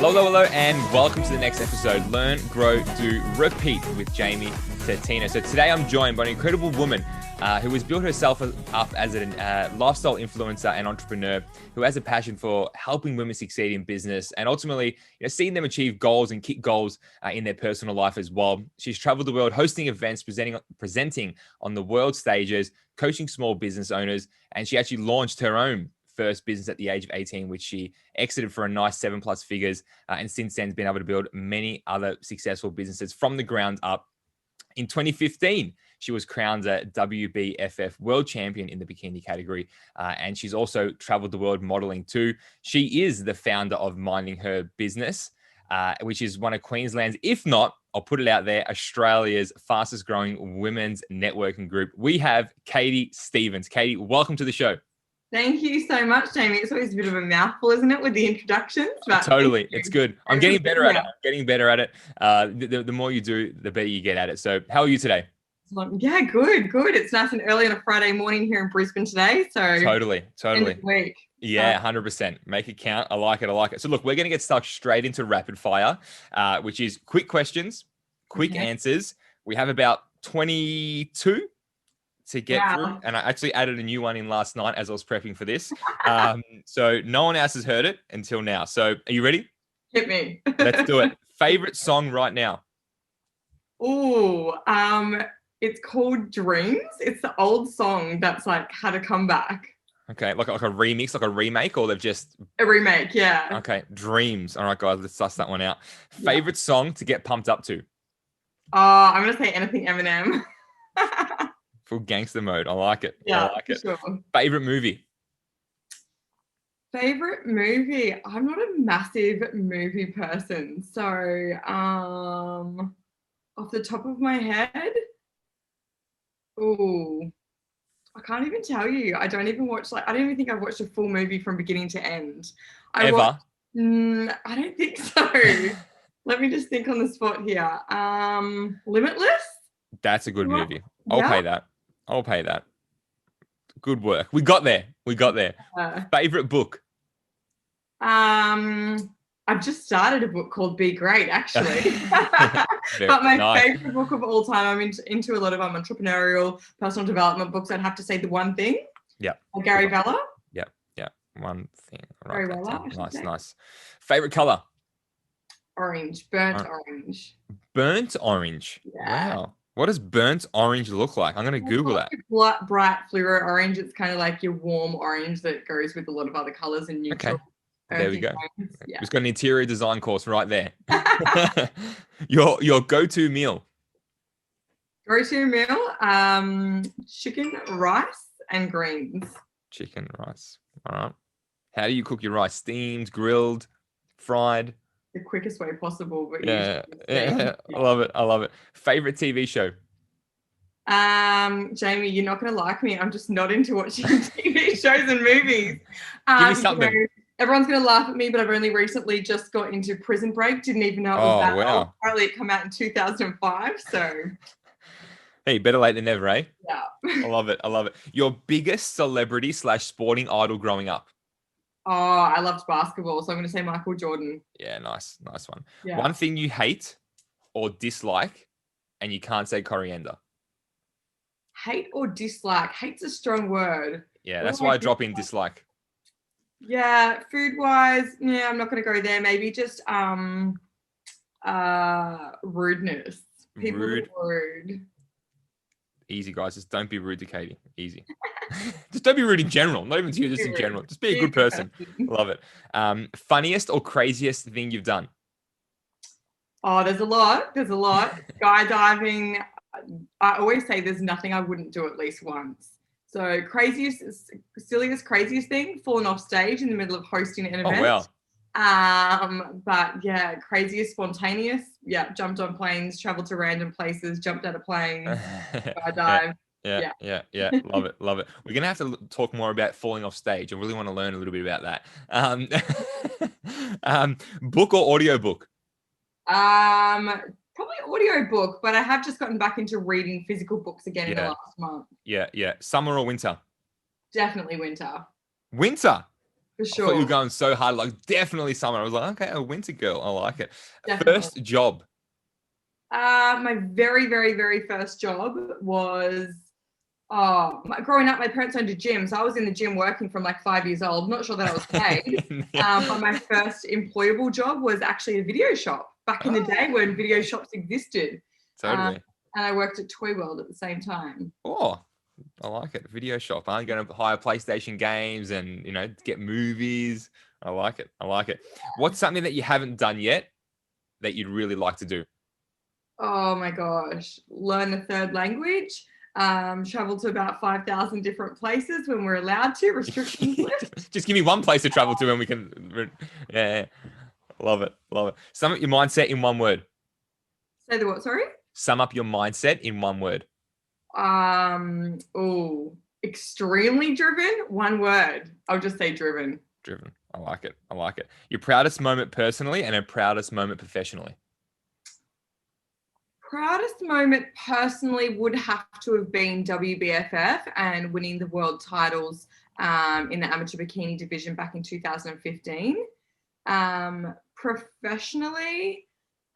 Hello, and welcome to the next episode, Learn, Grow, Do, Repeat with Jamie Totino. So today I'm joined by an incredible woman who has built herself up as a lifestyle influencer and entrepreneur who has a passion for helping women succeed in business and ultimately seeing them achieve goals and kick goals in their personal life as well. She's traveled the world hosting events, presenting on the world stages, coaching small business owners, and she actually launched her own first business at the age of 18, which she exited for a nice 7+ figures. And since then has been able to build many other successful businesses from the ground up. In 2015, she was crowned a WBFF world champion in the bikini category. And she's also traveled the world modeling too. She is the founder of Minding Her Business, which is one of Queensland's, if not, I'll put it out there, Australia's fastest growing women's networking group. We have Katie Stevens. Katie, welcome to the show. Thank you so much, Jamie. It's always a bit of a mouthful, isn't it, with the introductions? But totally. It's good. I'm getting better at it. The more you do, the better you get at it. So how are you today? Yeah, good. It's nice and early on a Friday morning here in Brisbane today. So Totally. End of the week. Yeah, 100%. Make it count. I like it. So look, we're going to get stuck straight into rapid fire, which is quick questions, quick answers. We have about 22 to get through, and I actually added a new one in last night as I was prepping for this. So no one else has heard it until now. So are you ready? Hit me. Let's do it. Favorite song right now? Oh, it's called Dreams. It's the old song that's like had a comeback. Okay, like a remix, like a remake, or they've just a remake? Yeah. Okay, Dreams. All right, guys, let's suss that one out. Favorite song to get pumped up to? I'm gonna say anything Eminem. Full gangster mode. I like it. Yeah, I like it. Sure. Favorite movie? Favorite movie? I'm not a massive movie person. So, off the top of my head, I can't even tell you. I don't even watch, I don't even think I've watched a full movie from beginning to end. Ever? I don't think so. Let me just think on the spot here. Limitless? That's a good movie. I'll pay that. Good work. We got there. Favorite book? I've just started a book called Be Great, actually. But my favorite book of all time, I'm into a lot of entrepreneurial, personal development books. I'd have to say The One Thing. Yeah. Gary Vella. Yeah. One Thing. Gary Vella. Nice. Favorite color? Orange. Burnt orange. Burnt orange. Yeah. Wow. What does burnt orange look like? I'm going to Google that. Bright fluoro orange. It's kind of like your warm orange that goes with a lot of other colors and neutral. Okay. There we go. Yeah. Just got an interior design course right there. Your go-to meal? Go-to meal? Chicken, rice, and greens. Chicken, rice. All right. How do you cook your rice? Steamed, grilled, fried? The quickest way possible. But yeah. I love it. Favorite TV show? Jamie, you're not going to like me. I'm just not into watching TV shows and movies. Give me something. Everyone's going to laugh at me, but I've only recently just got into Prison Break. Didn't even know it was that old. Apparently it came out in 2005, so... Hey, better late than never, eh? Yeah. I love it. Your biggest celebrity / sporting idol growing up? Oh, I loved basketball, so I'm going to say Michael Jordan. Yeah, nice one. Yeah. One thing you hate or dislike, and you can't say coriander. Hate or dislike? Hate's a strong word. Yeah, that's why I drop in dislike. Yeah, food-wise, I'm not going to go there. Maybe just rudeness. People are rude. Easy, guys. Just don't be rude to Katie. Easy. Just don't be rude in general. Not even to you, just in general. Just be a good person. Love it. Funniest or craziest thing you've done? Oh, there's a lot. Skydiving. I always say there's nothing I wouldn't do at least once. So silliest, craziest thing, fallen off stage in the middle of hosting an event. Oh, wow. But yeah, craziest, spontaneous. Yeah, jumped on planes, traveled to random places, jumped out of planes, skydived. Yeah. Love it. We're going to have to talk more about falling off stage. I really want to learn a little bit about that. Book or audiobook? Probably audiobook, but I have just gotten back into reading physical books again in the last month. Yeah. Summer or winter? Definitely winter. Winter? for I thought you were sure. going so hard, like definitely summer. I was like, okay, a winter girl. I like it. Definitely. First job. My very, very, very first job was growing up. My parents owned a gym, so I was in the gym working from like 5 years old. Not sure that I was paid, but my first employable job was actually a video shop back in the day when video shops existed. Totally. And I worked at Toy World at the same time. Oh, I like it. Video shop. I'm going to hire PlayStation games and, get movies. I like it. I like it. What's something that you haven't done yet that you'd really like to do? Oh my gosh. Learn a third language. Travel to about 5,000 different places when we're allowed to. Restrictions lift. Just give me one place to travel to and we can. Yeah. Love it. Love it. Sum up your mindset in one word. Say the what? Sorry? Sum up your mindset in one word. Extremely driven. One word. I'll just say driven. Driven. I like it. I like it. Your proudest moment personally and a proudest moment professionally. Proudest moment personally would have to have been WBFF and winning the world titles in the amateur bikini division back in 2015. Professionally,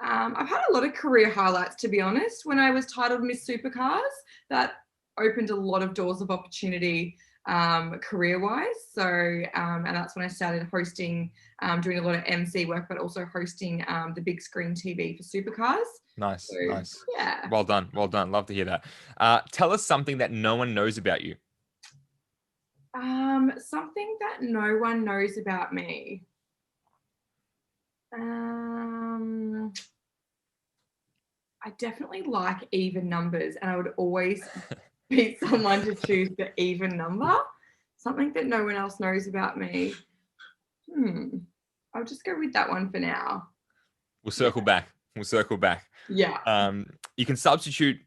I've had a lot of career highlights, to be honest. When I was titled Miss Supercars, that opened a lot of doors of opportunity career-wise. So, and that's when I started hosting, doing a lot of MC work, but also hosting the big screen TV for Supercars. Nice, So, nice. Yeah. Well done, well done. Love to hear that. Tell us something that no one knows about you. Something that no one knows about me. I definitely like even numbers, and I would always beat someone to choose the even number. Something that no one else knows about me. I'll just go with that one for now. We'll circle back. We'll circle back. Yeah. You can substitute,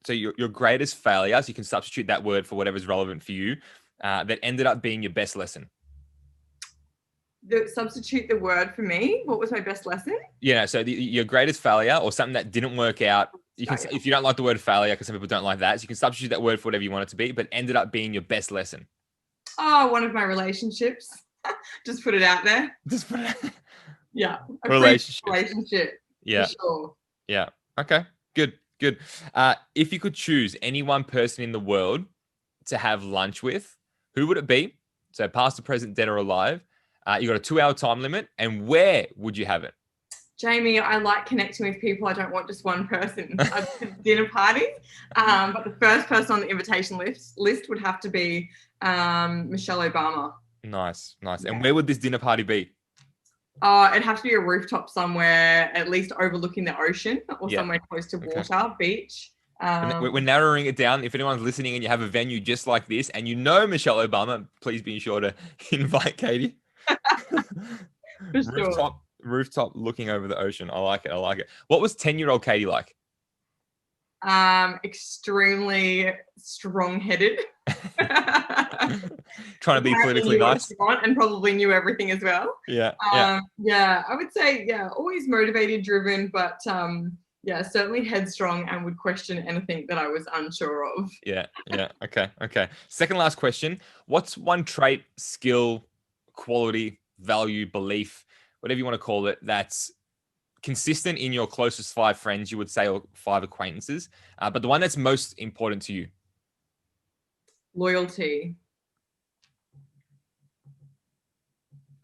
so your greatest failure, so you can substitute that word for whatever's relevant for you, that ended up being your best lesson. Substitute the word for me. What was my best lesson? Yeah, so your greatest failure or something that didn't work out. You can, if you don't like the word failure, because some people don't like that, so you can substitute that word for whatever you want it to be, but ended up being your best lesson. Oh, one of my relationships. Just put it out there. Just put it out. Yeah. Relationship. Yeah. For sure. Yeah. Okay. Good. Good. If you could choose any one person in the world to have lunch with, who would it be? So past, present, dead or alive. You got a 2-hour time limit, and where would you have it? Jamie, I like connecting with people. I don't want just one person. I'd dinner parties, but the first person on the invitation list would have to be Michelle Obama. Nice, nice. Yeah. And where would this dinner party be? It'd have to be a rooftop somewhere, at least overlooking the ocean, or somewhere close to water, beach. We're narrowing it down. If anyone's listening and you have a venue just like this, and you know Michelle Obama, please be sure to invite Katie. For sure. Rooftop looking over the ocean. I like it. I like it. What was 10-year-old Katie like? Extremely strong-headed. Trying to be politically nice. And probably knew everything as well. Yeah. Yeah, I would say, always motivated, driven, but certainly headstrong and would question anything that I was unsure of. Yeah. Okay. Second last question. What's one trait, skill, quality, value, belief, whatever you want to call it, that's consistent in your closest 5 friends, you would say, or 5 acquaintances, but the one that's most important to you? Loyalty.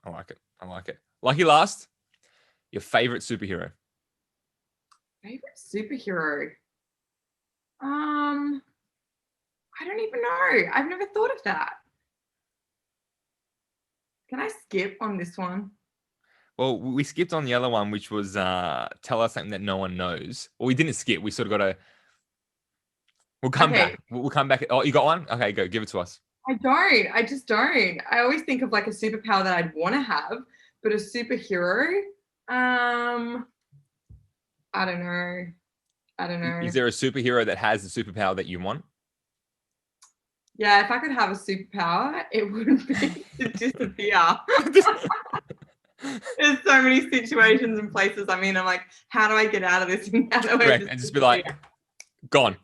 I like it. Lucky last, your favorite superhero. Favorite superhero? I don't even know. I've never thought of that. Can I skip on this one? Well, we skipped on the other one, which was tell us something that no one knows. Well, we didn't skip. We sort of got to... We'll come back. We'll come back. Oh, you got one? Okay, go. Give it to us. I don't. I just don't. I always think of like a superpower that I'd want to have, but a superhero, I don't know. Is there a superhero that has the superpower that you want? Yeah, if I could have a superpower, it would be to disappear. There's so many situations and places I'm in. I'm like, how do I get out of this? And just be like, gone.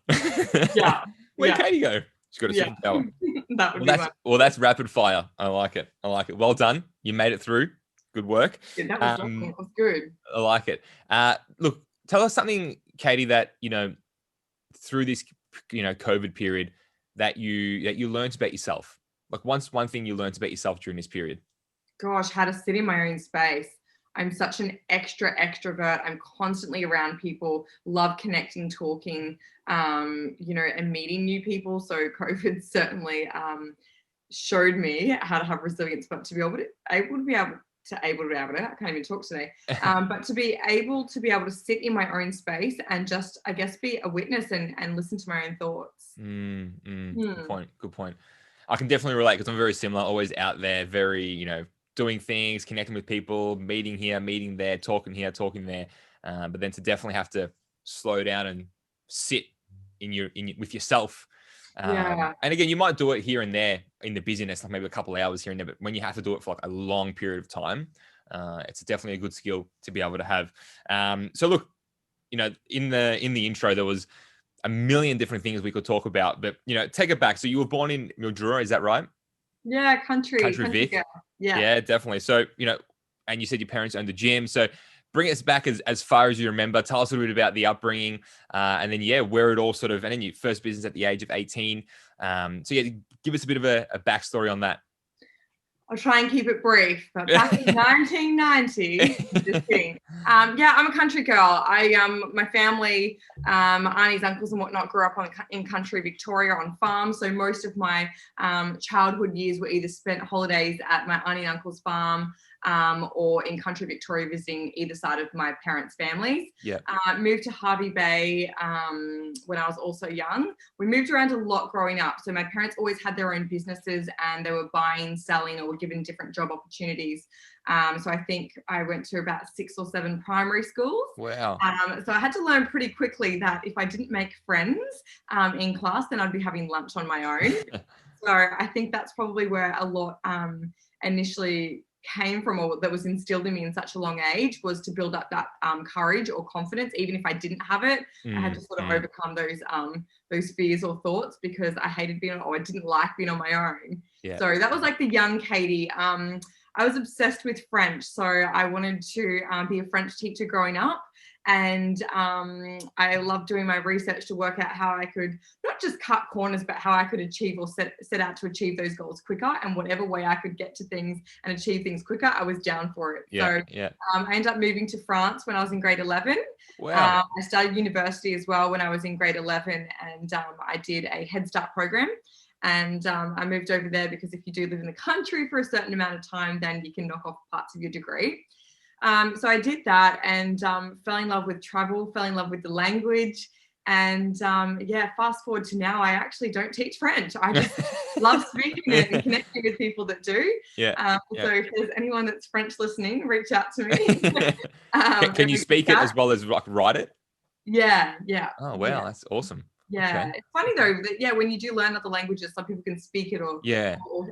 Yeah. Where'd Katie go? She's got a superpower. That would be one. That's rapid fire. I like it. Well done. You made it through. Good work. Yeah, that was good. I like it. Look, tell us something, Katie, that, through this, COVID period that you learned about yourself. Like one thing you learned about yourself during this period. Gosh, how to sit in my own space. I'm such an extrovert. I'm constantly around people, love connecting, talking, and meeting new people. So COVID certainly showed me how to have resilience, but to be able to I can't even talk today. But to be able to sit in my own space and just, I guess, be a witness and listen to my own thoughts. Good point. I can definitely relate because I'm very similar, always out there, very, doing things, connecting with people, meeting here, meeting there, talking here, talking there. But then to definitely have to slow down and sit with yourself. And again, you might do it here and there in the busyness, like maybe a couple of hours here and there, but when you have to do it for like a long period of time, it's definitely a good skill to be able to have. So look, in the intro, there was a million different things we could talk about, but take it back. So you were born in Mildura, is that right? Yeah, country Vic. Girl. Yeah. Yeah, definitely. So, and you said your parents owned the gym. So bring us back as far as you remember. Tell us a little bit about the upbringing, and then, where it all sort of, and then your first business at the age of 18. Give us a bit of a backstory on that. I'll try and keep it brief, but back in 1990, just kidding. I'm a country girl. My family, aunties, uncles, and whatnot, grew up in country Victoria on farms. So most of my childhood years were either spent holidays at my auntie and uncle's farm, or in country Victoria visiting either side of my parents' families. Yeah. Moved to Hervey Bay when I was also young. We moved around a lot growing up. So my parents always had their own businesses and they were buying, selling, or were given different job opportunities. So I think I went to about 6 or 7 primary schools. Wow. So I had to learn pretty quickly that if I didn't make friends in class, then I'd be having lunch on my own. So I think that's probably where a lot initially came from, or that was instilled in me in such a long age, was to build up that courage or confidence. Even if I didn't have it, I had to sort of overcome those fears or thoughts, because I hated I didn't like being on my own. Yeah. So that was like the young Katie. I was obsessed with French, so I wanted to be a French teacher growing up. And I loved doing my research to work out how I could not just cut corners, but how I could achieve or set out to achieve those goals quicker. And whatever way I could get to things and achieve things quicker, I was down for it. I ended up moving to France when I was in grade 11. Wow. I started university as well when I was in grade 11, and I did a Head Start program. And I moved over there because if you do live in the country for a certain amount of time, then you can knock off parts of your degree. So I did that and fell in love with travel, fell in love with the language. And fast forward to now, I actually don't teach French. I just love speaking and connecting with people that do. So if there's anyone that's French listening, reach out to me. Can you speak it as well as like write it? Yeah. Oh, wow. That's awesome. Yeah. Okay. It's funny though that when you do learn other languages, some people can speak it or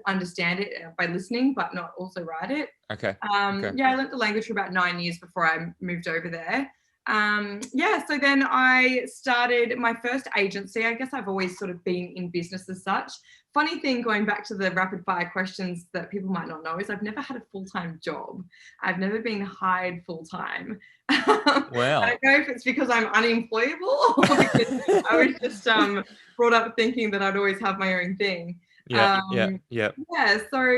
understand it by listening, but not also write it. Okay. I learned the language for about 9 years before I moved over there. So then I started my first agency. I guess I've always sort of been in business as such. Funny thing, going back to the rapid fire questions that people might not know, is I've never had a full-time job. I've never been hired full-time. Wow. I don't know if it's because I'm unemployable or because I was just brought up thinking that I'd always have my own thing. So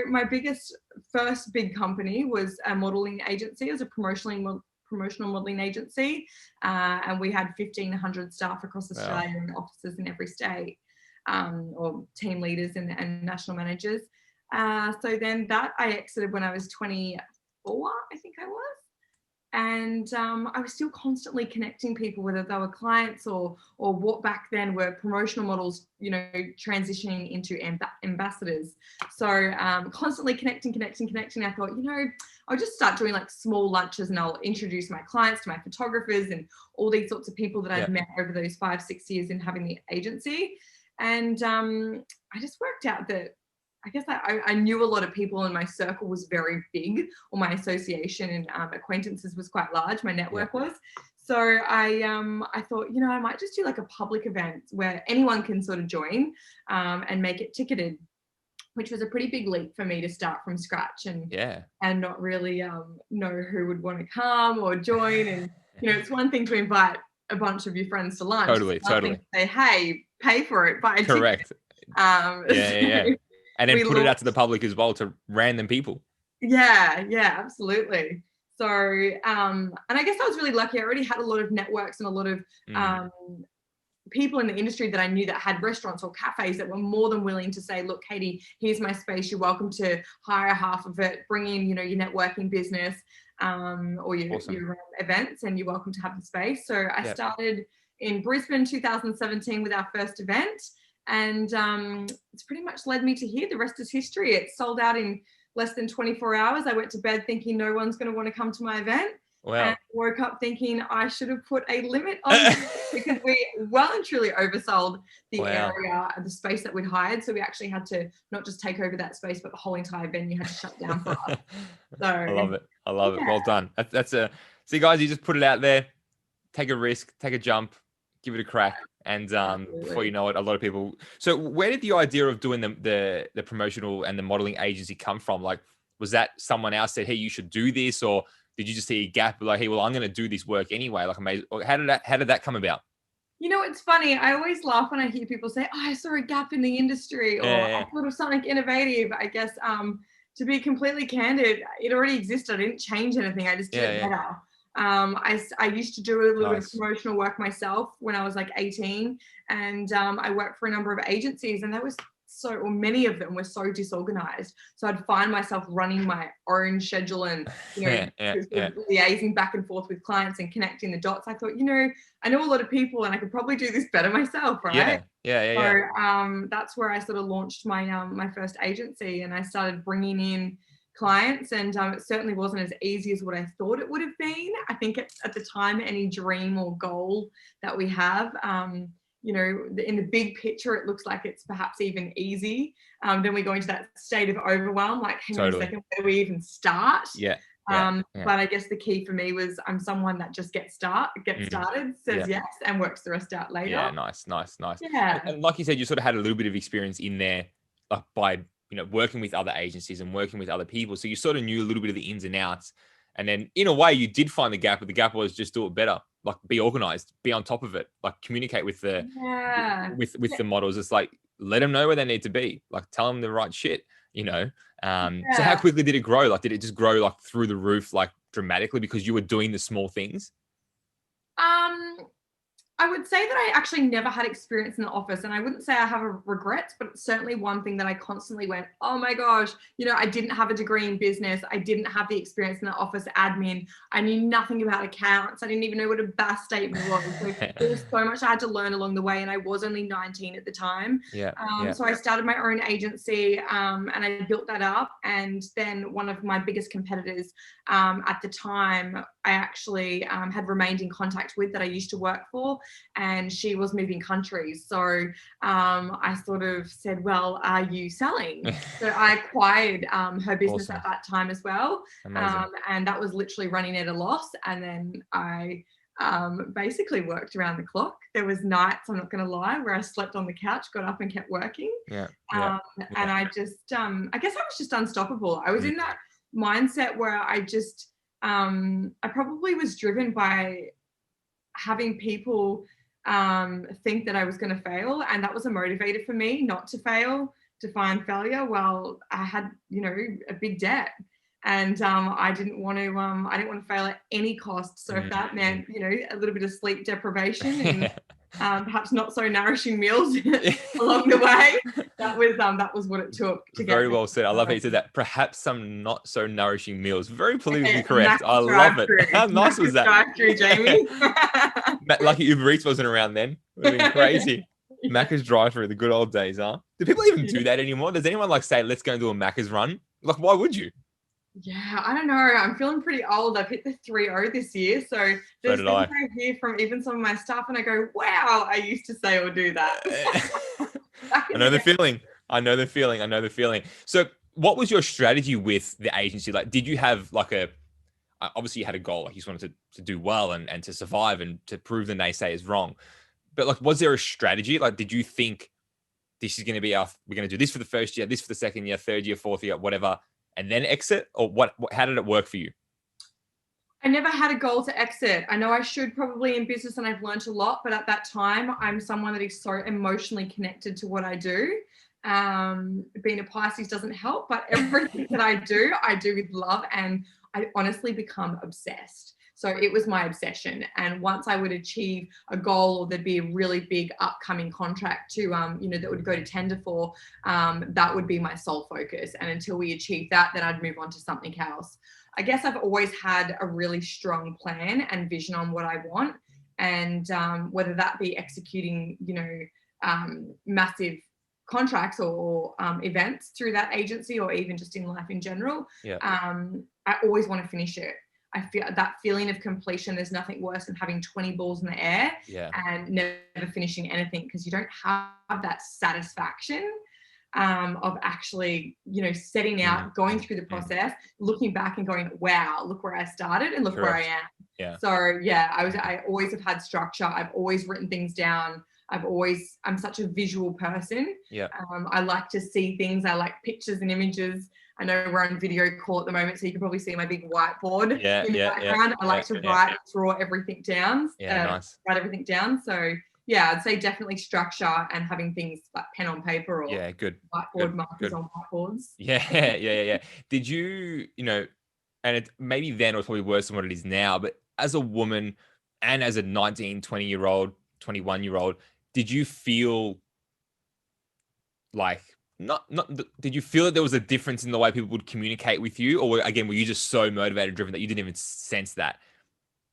my first big company was a modeling agency. It was a promotional modeling agency, and we had 1,500 staff across Australia and offices in every state, or team leaders and national managers. So then that I exited when I was 24, I think I was. And I was still constantly connecting people, whether they were clients or what back then were promotional models, transitioning into ambassadors. So constantly connecting. I thought, I'll just start doing like small lunches and I'll introduce my clients to my photographers and all these sorts of people that I've met over those 5-6 years in having the agency. And I just worked out that I guess I knew a lot of people and my circle was very big, or my association and acquaintances was quite large. My network was. So I thought, I might just do like a public event where anyone can sort of join and make it ticketed. which was a pretty big leap for me to start from scratch and not really know who would want to come or join. And it's one thing to invite a bunch of your friends to lunch. Totally. To say, hey, pay for it, buy a Correct. ticket. And then put it out to the public as well, to random people. Yeah, absolutely. So, and I guess I was really lucky. I already had a lot of networks and a lot of people in the industry that I knew that had restaurants or cafes that were more than willing to say, look, Katie, here's my space. You're welcome to hire half of it, bring in, your networking business or your events, and you're welcome to have the space. So I started in Brisbane 2017 with our first event, and it's pretty much led me to here. The rest is history. It sold out in less than 24 hours. I went to bed thinking no one's going to want to come to my event. Wow. And woke up thinking I should have put a limit on because we well and truly oversold the area, the space that we'd hired. So we actually had to not just take over that space, but the whole entire venue had to shut down for us. So I love it. Well done. See, guys, you just put it out there, take a risk, take a jump, give it a crack. And before you know it, a lot of people. So where did the idea of doing the promotional and the modeling agency come from? Like, was that someone else said, hey, you should do this? Or did you just see a gap? Like, hey, well, I'm going to do this work anyway. Like, amazing. How did that come about? It's funny. I always laugh when I hear people say, oh, I saw a gap in the industry, or I thought of something innovative. I guess, to be completely candid, it already existed. I didn't change anything. I just did it better. I used to do a little bit of promotional work myself when I was like 18, and I worked for a number of agencies, and many of them were so disorganized. So I'd find myself running my own schedule and liaising back and forth with clients and connecting the dots. I thought, I know a lot of people and I could probably do this better myself, right? So that's where I sort of launched my my first agency, and I started bringing in clients, and it certainly wasn't as easy as what I thought it would have been. I think at the time, any dream or goal that we have, in the big picture, it looks like it's perhaps even easy. Then we go into that state of overwhelm, like, hang on a second, where do we even start? But I guess the key for me was I'm someone that just gets started, says yes, and works the rest out later. Yeah, nice. Yeah. And like you said, you sort of had a little bit of experience in there, like by working with other agencies and working with other people. So you sort of knew a little bit of the ins and outs. And then in a way you did find the gap, but the gap was just do it better. Like, be organized, be on top of it, like communicate with the the models. It's like, let them know where they need to be, like tell them the right shit, So how quickly did it grow? Like, did it just grow like through the roof, like dramatically, because you were doing the small things? I would say that I actually never had experience in the office, and I wouldn't say I have a regret, but it's certainly one thing that I constantly went, oh my gosh, I didn't have a degree in business. I didn't have the experience in the office admin. I knew nothing about accounts. I didn't even know what a BAS statement was. There was so much I had to learn along the way, and I was only 19 at the time. So I started my own agency, and I built that up. And then one of my biggest competitors at the time, I actually had remained in contact with, that I used to work for, and she was moving countries. So I sort of said, well, are you selling? So I acquired her business at that time as well. And that was literally running at a loss. And then I basically worked around the clock. There was nights, I'm not going to lie, where I slept on the couch, got up and kept working. And I just, I guess I was just unstoppable. I was in that mindset where I just, I probably was driven by having people think that I was going to fail, and that was a motivator for me not to fail, to find failure. Well, I had a big debt, and I didn't want to fail at any cost. So if that meant a little bit of sleep deprivation and perhaps not so nourishing meals along the way, that was what it took to get. Very well said. I love how you said that. Perhaps some not so nourishing meals. Very politically correct. I love it. How nice was that? Drive-through, Jamie. Lucky Uber Eats wasn't around then. It would have been crazy. Macca's drive-through, the good old days, huh? Do people even do that anymore? Does anyone like say, let's go and do a Macca's run? Like, why would you? Yeah, I don't know. I'm feeling pretty old. I've hit the 3-0 this year. So there's things I hear from even some of my staff, and I go, wow, I used to say or do that. I know the feeling. So what was your strategy with the agency? Like, did you have like obviously you had a goal, like you just wanted to do well and to survive and to prove the naysayers wrong. But like, was there a strategy? Like, did you think this is going to be we're going to do this for the first year, this for the second year, third year, fourth year, whatever, and then exit? Or how did it work for you? I never had a goal to exit. I know I should probably in business, and I've learned a lot, but at that time, I'm someone that is so emotionally connected to what I do. Being a Pisces doesn't help, but everything that I do with love, and I honestly become obsessed. So it was my obsession. And once I would achieve a goal, or there'd be a really big upcoming contract to, that would go to tender for, that would be my sole focus. And until we achieved that, then I'd move on to something else. I guess I've always had a really strong plan and vision on what I want. And whether that be executing, massive contracts or events through that agency, or even just in life in general, I always want to finish it. I feel that feeling of completion. There's nothing worse than having 20 balls in the air and never finishing anything, because you don't have that satisfaction of actually, setting out, going through the process, looking back and going, wow, look where I started and look where I am. Yeah. So I always have had structure. I've always written things down. I'm such a visual person. Yeah. I like to see things. I like pictures and images. I know we're on video call at the moment, so you can probably see my big whiteboard in the background. I like to write, draw everything down. Nice. Write everything down. So yeah, I'd say definitely structure and having things like pen on paper or good whiteboard markers on whiteboards. Yeah. Did you, and it maybe then it was probably worse than what it is now, but as a woman and as a 19, 20-year-old, 21-year-old, did you feel like did you feel that there was a difference in the way people would communicate with you? Or again, were you just so motivated, driven that you didn't even sense that?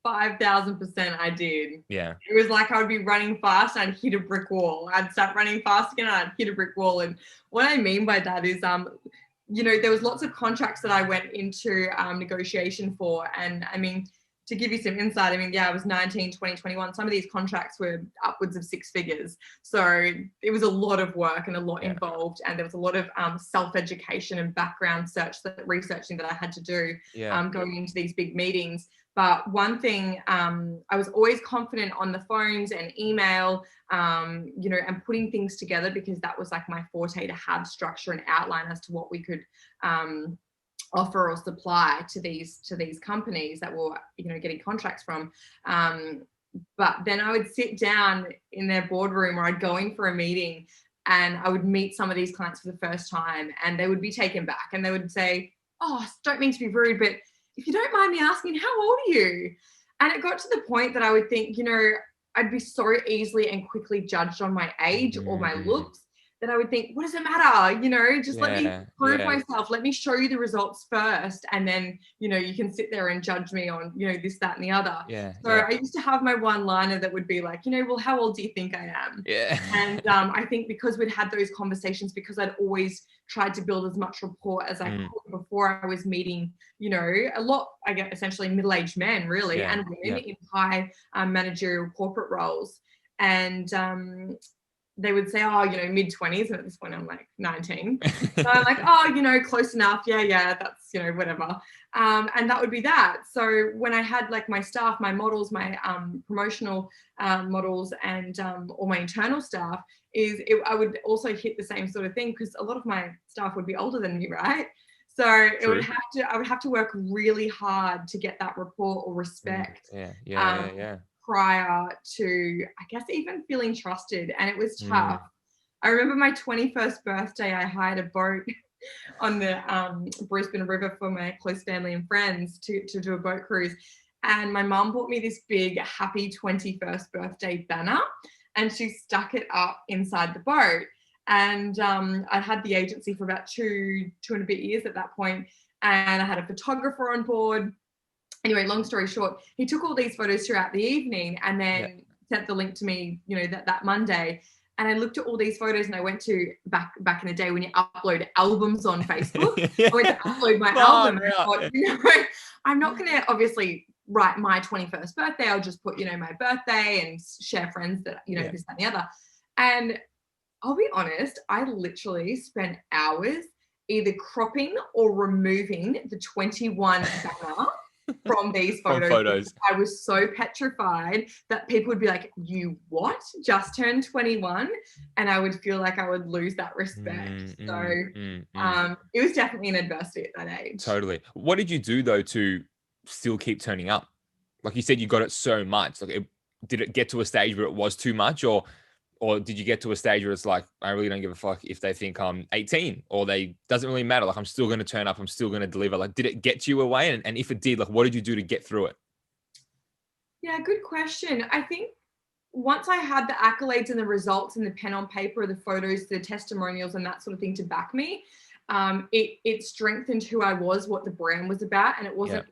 5,000% I did. Yeah. It was like I would be running fast and I'd hit a brick wall. I'd start running fast again and I'd hit a brick wall. And what I mean by that is, there was lots of contracts that I went into negotiation for. And I mean, to give you some insight, I was 19, 20, 21. Some of these contracts were upwards of six figures. So it was a lot of work and a lot involved. And there was a lot of self-education and background researching that I had to do going into these big meetings. But one thing, I was always confident on the phones and email, and putting things together, because that was like my forte, to have structure and outline as to what we could offer or supply to these companies that were getting contracts from. But then I would sit down in their boardroom, or I'd go in for a meeting, and I would meet some of these clients for the first time, and they would be taken back, and they would say, "Oh, don't mean to be rude, but if you don't mind me asking, how old are you?" And it got to the point that I would think, I'd be so easily and quickly judged on my age or my looks, that I would think, what does it matter? Just let me prove myself. Let me show you the results first. And then, you can sit there and judge me on, this, that, and the other. I used to have my one-liner that would be like, well, how old do you think I am? Yeah. And I think because we'd had those conversations, because I'd always tried to build as much rapport as I could before I was meeting, a lot, I guess, essentially middle-aged men, really, and women in high managerial corporate roles. And they would say, mid-20s. And at this point, I'm like 19. So I'm like, close enough. Yeah, that's, whatever. And that would be that. So when I had like my staff, my models, my promotional models, and all my internal staff, I would also hit the same sort of thing, because a lot of my staff would be older than me, right? So I would have to work really hard to get that rapport or respect. Prior to, I guess, even feeling trusted. And it was tough. I remember my 21st birthday, I hired a boat on the Brisbane River for my close family and friends to do a boat cruise. And my mum bought me this big happy 21st birthday banner, and she stuck it up inside the boat. And I had the agency for about two and a bit years at that point, and I had a photographer on board. Anyway, long story short, he took all these photos throughout the evening, and then sent the link to me, that Monday. And I looked at all these photos, and I went to back in the day when you upload albums on Facebook. I went to upload my album. And I thought, I'm not going to obviously write my 21st birthday. I'll just put, my birthday and share friends that, this, that, and the other. And I'll be honest, I literally spent hours either cropping or removing the 21 banner from these From photos. photos. I was so petrified that people would be like, you what? Just turned 21? And I would feel like I would lose that respect. It was definitely an adversity at that age. Totally. What did you do though to still keep turning up? Like you said, you got it so much. Like, did it get to a stage where it was too much, or did you get to a stage where it's like, I really don't give a fuck if they think I'm 18, or doesn't really matter. Like, I'm still going to turn up. I'm still going to deliver. Like, did it get you away? And if it did, like, what did you do to get through it? Yeah, good question. I think once I had the accolades and the results and the pen on paper, the photos, the testimonials and that sort of thing to back me, it strengthened who I was, what the brand was about. And it wasn't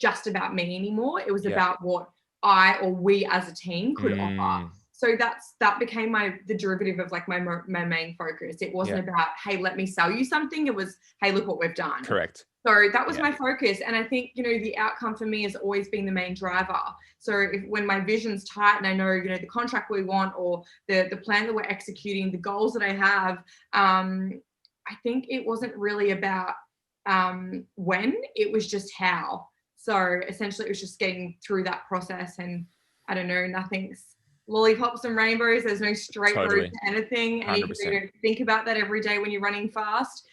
just about me anymore. It was about what I or we as a team could offer. So that became the derivative of like my main focus. It wasn't about, hey, let me sell you something. It was, hey, look what we've done. Correct. So that was my focus. And I think, the outcome for me has always been the main driver. So when my vision's tight and I know, the contract we want or the plan that we're executing, the goals that I have, I think it wasn't really about when, it was just how. So essentially it was just getting through that process, and I don't know, nothing's lollipops and rainbows. There's no straight road to anything. And even though you don't think about that every day when you're running fast,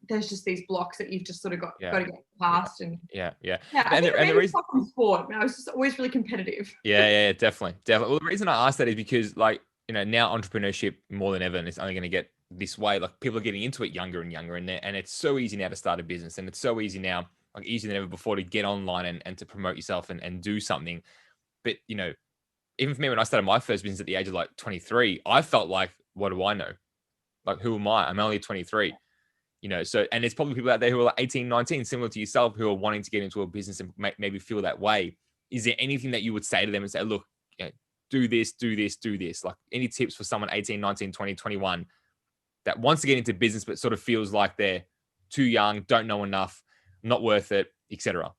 there's just these blocks that you've just sort of got to get past. And and the reason from sport, I was just always really competitive. Definitely. Well, the reason I asked that is because, like, now entrepreneurship more than ever, and it's only going to get this way. Like, people are getting into it younger and younger, and it's so easy now to start a business, and it's so easy now, like easier than ever before, to get online and to promote yourself and do something. But even for me, when I started my first business at the age of like 23, I felt like, what do I know? Like, who am I? I'm only 23. So, and there's probably people out there who are like 18, 19, similar to yourself, who are wanting to get into a business and maybe feel that way. Is there anything that you would say to them and say, look, do this, do this, do this? Like, any tips for someone 18, 19, 20, 21 that wants to get into business, but sort of feels like they're too young, don't know enough, not worth it, etc.?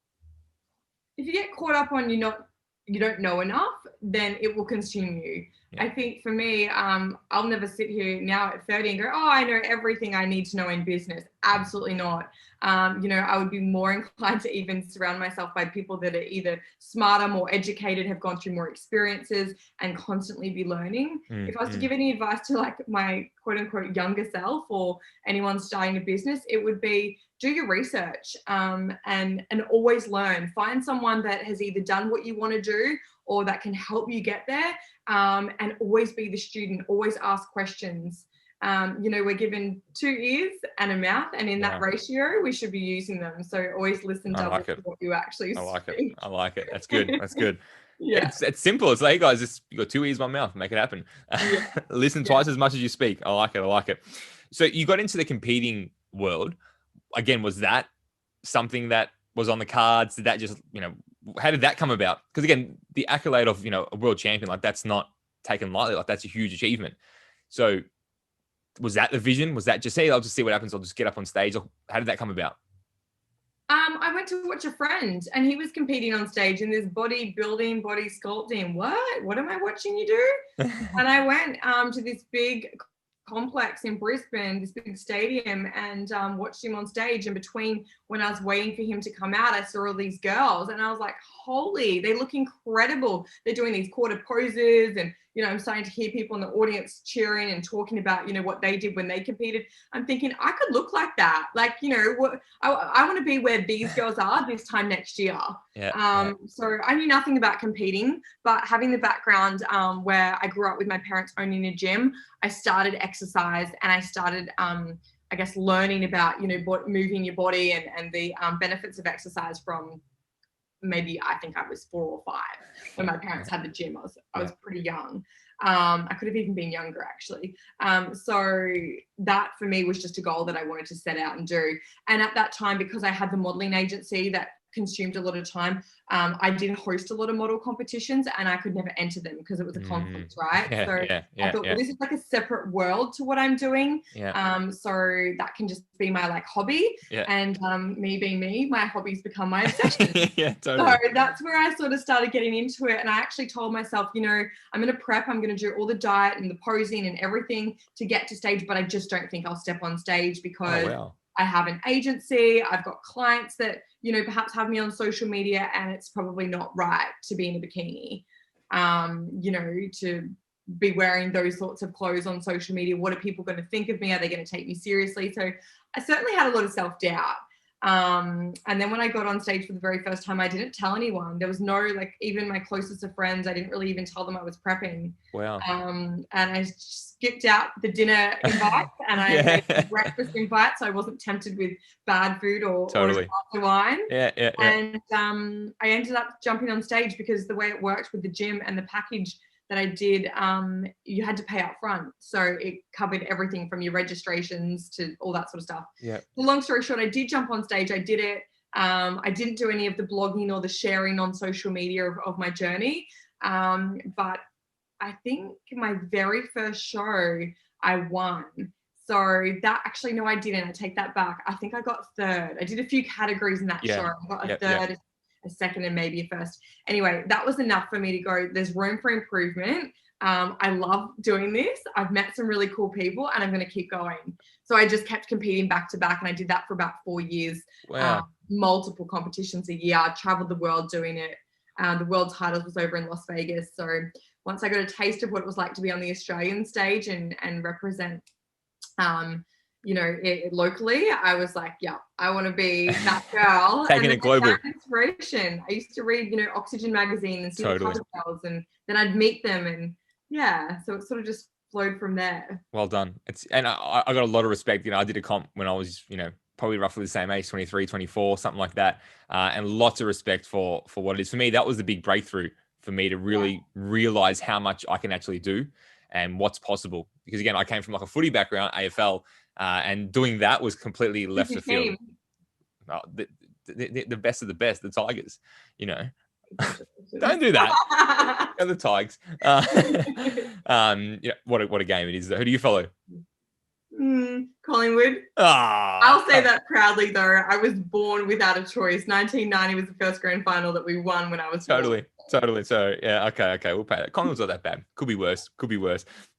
If you get caught up on you don't know enough, then it will consume you. I think for me, I'll never sit here now at 30 and go, oh, I know everything I need to know in business. Absolutely not. I would be more inclined to even surround myself by people that are either smarter, more educated, have gone through more experiences, and constantly be learning. If I was to give any advice to like my quote unquote younger self or anyone starting a business, it would be, do your research and always learn. Find someone that has either done what you want to do or that can help you get there, and always be the student, always ask questions. We're given 2 ears and a mouth, and in that ratio, we should be using them. So always listen to what you actually speak. I like it. That's good. That's good. It's simple. It's like, hey guys, you got 2 ears, 1 mouth. Make it happen. Listen twice as much as you speak. I like it. So you got into the competing world. Again, was that something that was on the cards? Did that just, how did that come about? Because again, the accolade of, a world champion, like, that's not taken lightly. Like, that's a huge achievement. So was that the vision? Was that just, hey, I'll just see what happens. I'll just get up on stage? Or how did that come about? I went to watch a friend, and he was competing on stage in this bodybuilding, body sculpting. What am I watching you do? And I went to this big complex in Brisbane, this big stadium, and watched him on stage. And between when I was waiting for him to come out, I saw all these girls, and I was like, holy, they look incredible. They're doing these quarter poses, and I'm starting to hear people in the audience cheering and talking about what they did when they competed. I'm thinking, I could look like that. Like, what I want to be where these girls are this time next year. So I knew nothing about competing, but having the background where I grew up with my parents owning a gym, I started exercise, and I started learning about moving your body and the benefits of exercise from maybe, I think I was 4 or 5 when my parents had the gym. I was pretty young. I could have even been younger, actually. So that for me was just a goal that I wanted to set out and do. And at that time, because I had the modeling agency that consumed a lot of time, I did host a lot of model competitions, and I could never enter them because it was a conflict, right? I thought, well, this is like a separate world to what I'm doing. So that can just be my like hobby. And me being me, my hobbies become my obsession. Totally. So that's where I sort of started getting into it. And I actually told myself, I'm going to prep, I'm going to do all the diet and the posing and everything to get to stage, but I just don't think I'll step on stage because I have an agency. I've got clients that, you know, perhaps have me on social media, and it's probably not right to be in a bikini, you know, to be wearing those sorts of clothes on social media. What are people going to think of me? Are they going to take me seriously? So I certainly had a lot of self-doubt. And then when I got on stage for the very first time, I didn't tell anyone. There was no, like, even my closest of friends, I didn't really even tell them I was prepping. Wow. And I skipped out the dinner invite, and I made a breakfast invite, so I wasn't tempted with bad food or a glass of wine. And I ended up jumping on stage because the way it worked with the gym and the package that I did, you had to pay up front. So it covered everything from your registrations to all that sort of stuff. Yeah. Long story short, I did jump on stage. I did it. I didn't do any of the blogging or the sharing on social media of my journey. But I think my very first show, I won. So that actually, no, I didn't. I take that back. I think I got third. I did a few categories in that show. I got a third, a second, and maybe a first. Anyway, that was enough for me to go, there's room for improvement. I love doing this. I've met some really cool people, and I'm going to keep going. So I just kept competing back to back, and I did that for about 4 years. Wow. Multiple competitions a year. I traveled the world doing it. The world titles was over in Las Vegas. So once I got a taste of what it was like to be on the Australian stage and represent, you know, locally, I was like, yeah, I want to be that girl. Taking it global. Inspiration. I used to read, you know, Oxygen magazine and see the cover girls, and then I'd meet them, and yeah, so it sort of just flowed from there. Well done. And I got a lot of respect. You know, I did a comp when I was, you know, probably roughly the same age, 23, 24, something like that. And lots of respect for what it is. For me, that was the big breakthrough for me to really realize how much I can actually do and what's possible. Because again, I came from like a footy background, AFL, and doing that was completely left of field. The best of the best, the Tigers, you know. Don't do that. The Tigers. Yeah, what a game it is. Who do you follow? Collingwood. I'll say that proudly, though. I was born without a choice. 1990 was the first grand final that we won when I was totally. So yeah, okay, we'll pay that. Collingwood's not that bad. Could be worse.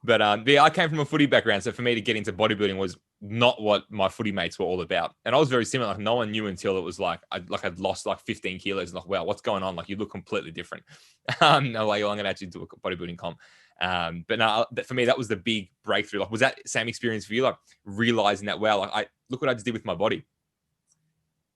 But yeah, I came from a footy background, so for me to get into bodybuilding was not what my footy mates were all about. And I was very similar. Like, no one knew until it was like I'd lost like 15 kilos. Like, wow, what's going on? Like, you look completely different. No way, I'm gonna actually do a bodybuilding comp. But no, for me, that was the big breakthrough. Like, was that same experience for you? Like, realizing that, wow, like, look what I just did with my body.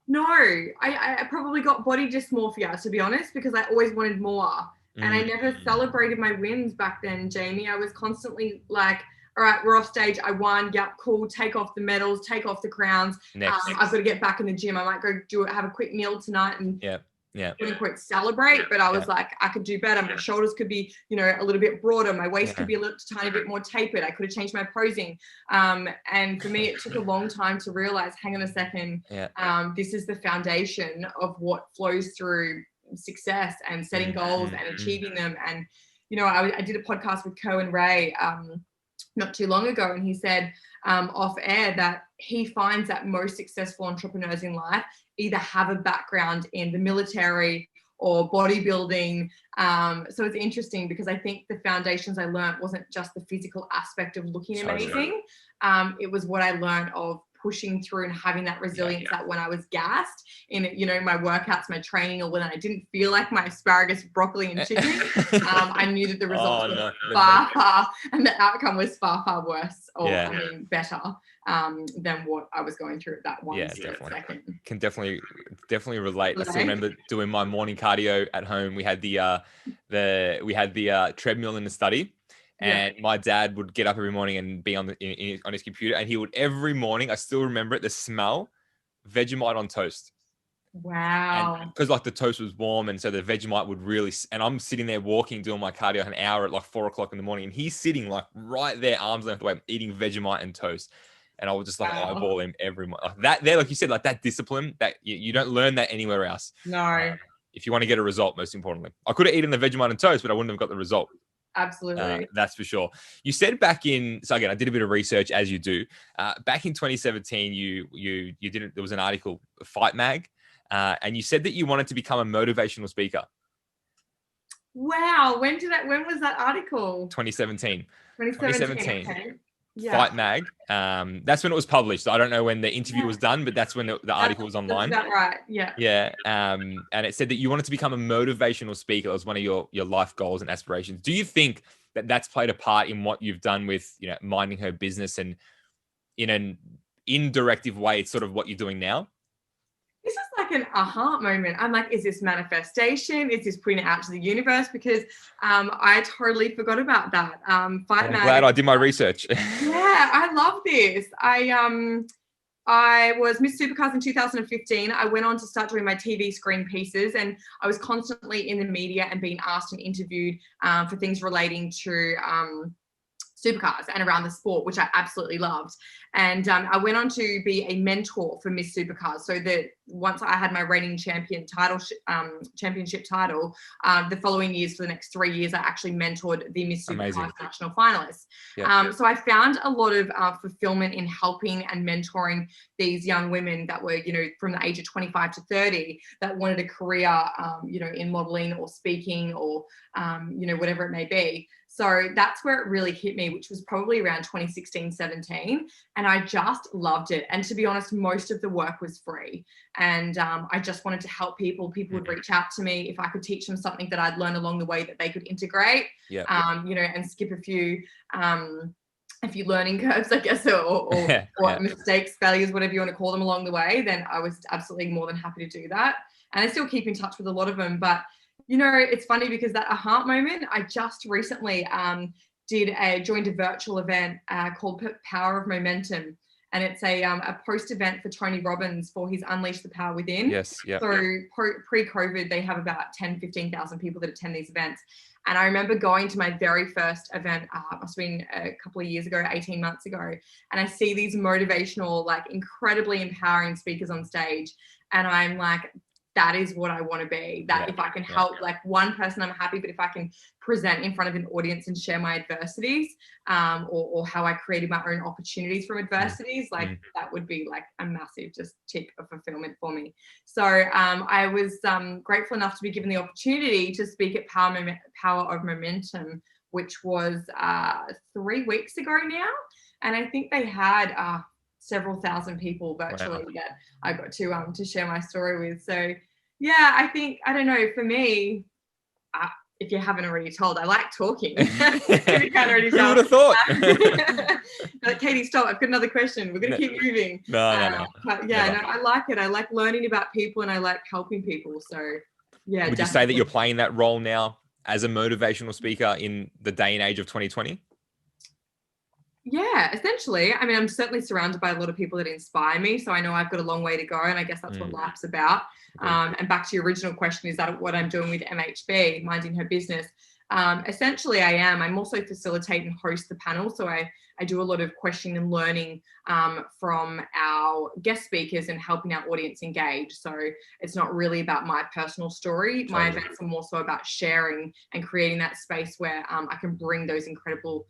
No, I probably got body dysmorphia, to be honest, because I always wanted more. And I never celebrated my wins back then, Jamie. I was constantly like, all right, we're off stage. I won. Yep, cool. Take off the medals, take off the crowns. Next. I've got to get back in the gym. I might go have a quick meal tonight and quote unquote celebrate. But I was like, I could do better. My shoulders could be, you know, a little bit broader. My waist could be a little tiny bit more tapered. I could have changed my posing. And for me, it took a long time to realize, hang on a second, this is the foundation of what flows through success and setting goals and achieving them. And, you know, I did a podcast with Cohen Ray not too long ago, and he said off air that he finds that most successful entrepreneurs in life either have a background in the military or bodybuilding. So it's interesting because I think the foundations I learned wasn't just the physical aspect of looking amazing. It was what I learned of pushing through and having that resilience that when I was gassed in, you know, my workouts, my training, or when I didn't feel like my asparagus, broccoli and chicken, I knew that the results were far, and the outcome was far worse, or I mean better, than what I was going through at that one second. Can definitely relate. I still remember doing my morning cardio at home. We had the treadmill in the study. And my dad would get up every morning and be on his computer, and he would every morning, I still remember it, the smell, Vegemite on toast. Wow. Because like the toast was warm, and so the Vegemite would really, and I'm sitting there walking, doing my cardio an hour at like 4 o'clock in the morning, and he's sitting like right there, arms length away, eating Vegemite and toast. And I would just like eyeball him every month. Like that there, like you said, like that discipline that you don't learn that anywhere else. No. If you want to get a result, most importantly. I could have eaten the Vegemite and toast, but I wouldn't have got the result. Absolutely. That's for sure. You said so again, I did a bit of research, as you do. Back in 2017, you did there was an article, Fight Mag, and you said that you wanted to become a motivational speaker. Wow. When was that article? 2017. 2017. Okay. Fight Mag. That's when it was published. I don't know when the interview was done, but that's when the article was online. That's about right. Yeah. Yeah. And it said that you wanted to become a motivational speaker. It was one of your life goals and aspirations. Do you think that that's played a part in what you've done with, minding her business, and in an indirective way, it's sort of what you're doing now? This is like an aha moment. I'm like, is this manifestation? Is this putting it out to the universe? Because I totally forgot about that. I'm glad I did my research. Yeah, I love this. I was Miss Supercars in 2015. I went on to start doing my TV screen pieces, and I was constantly in the media and being asked and interviewed for things relating to supercars and around the sport, which I absolutely loved. And I went on to be a mentor for Miss Supercars, so that once I had my reigning championship title, the following years, for the next 3 years, I actually mentored the Miss Supercars national finalists. Yep. So I found a lot of fulfillment in helping and mentoring these young women that were, from the age of 25 to 30, that wanted a career, in modeling or speaking or, whatever it may be. So that's where it really hit me, which was probably around 2016, 17. And I just loved it. And to be honest, most of the work was free. And I just wanted to help people. People would reach out to me if I could teach them something that I'd learned along the way that they could integrate, and skip a few learning curves, I guess, or mistakes, failures, whatever you want to call them along the way. Then I was absolutely more than happy to do that. And I still keep in touch with a lot of them. But it's funny because that aha moment, I just recently joined a virtual event called Power of Momentum. And it's a post-event for Tony Robbins for his Unleash the Power Within. Yes, yeah. So pre-COVID, they have about 10, 15,000 people that attend these events. And I remember going to my very first event, must have been a couple of years ago, 18 months ago. And I see these motivational, incredibly empowering speakers on stage. And I'm like, that is what I want to be. If I can help one person, I'm happy. But if I can present in front of an audience and share my adversities, or how I created my own opportunities from adversities, that would be a massive just tick of fulfillment for me. So I was grateful enough to be given the opportunity to speak at Power of Momentum, which was 3 weeks ago now. And I think they had several thousand people virtually that I got to share my story with. So yeah, I think, I don't know, for me, if you haven't already told, I like talking. Who would have thought? Katie, stop. I've got another question. We're going to keep moving. No. But yeah, no, I like it. I like learning about people and I like helping people. So yeah. Would you say that you're playing that role now as a motivational speaker in the day and age of 2020? Yeah, essentially. I mean, I'm certainly surrounded by a lot of people that inspire me. So I know I've got a long way to go. And I guess that's what life's about. And back to your original question, is that what I'm doing with MHB, minding her business? Essentially, I am. I'm also facilitate and host the panel. So I do a lot of questioning and learning from our guest speakers and helping our audience engage. So it's not really about my personal story. Totally. My events are more so about sharing and creating that space where I can bring those incredible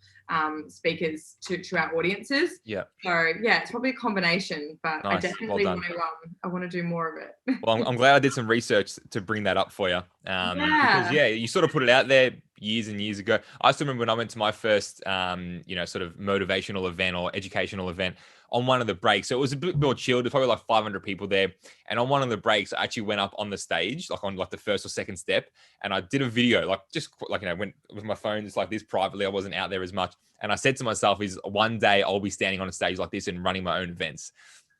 speakers to our audiences. Yeah. So yeah, it's probably a combination, but nice. I definitely want to do more of it. Well, I'm glad I did some research to bring that up for you. Because you sort of put it out there years and years ago. I still remember when I went to my first, sort of motivational event or educational event on one of the breaks. So it was a bit more chilled. There's probably 500 people there. And on one of the breaks, I actually went up on the stage, on the first or second step. And I did a video, went with my phone, just like this privately. I wasn't out there as much. And I said to myself, one day I'll be standing on a stage like this and running my own events.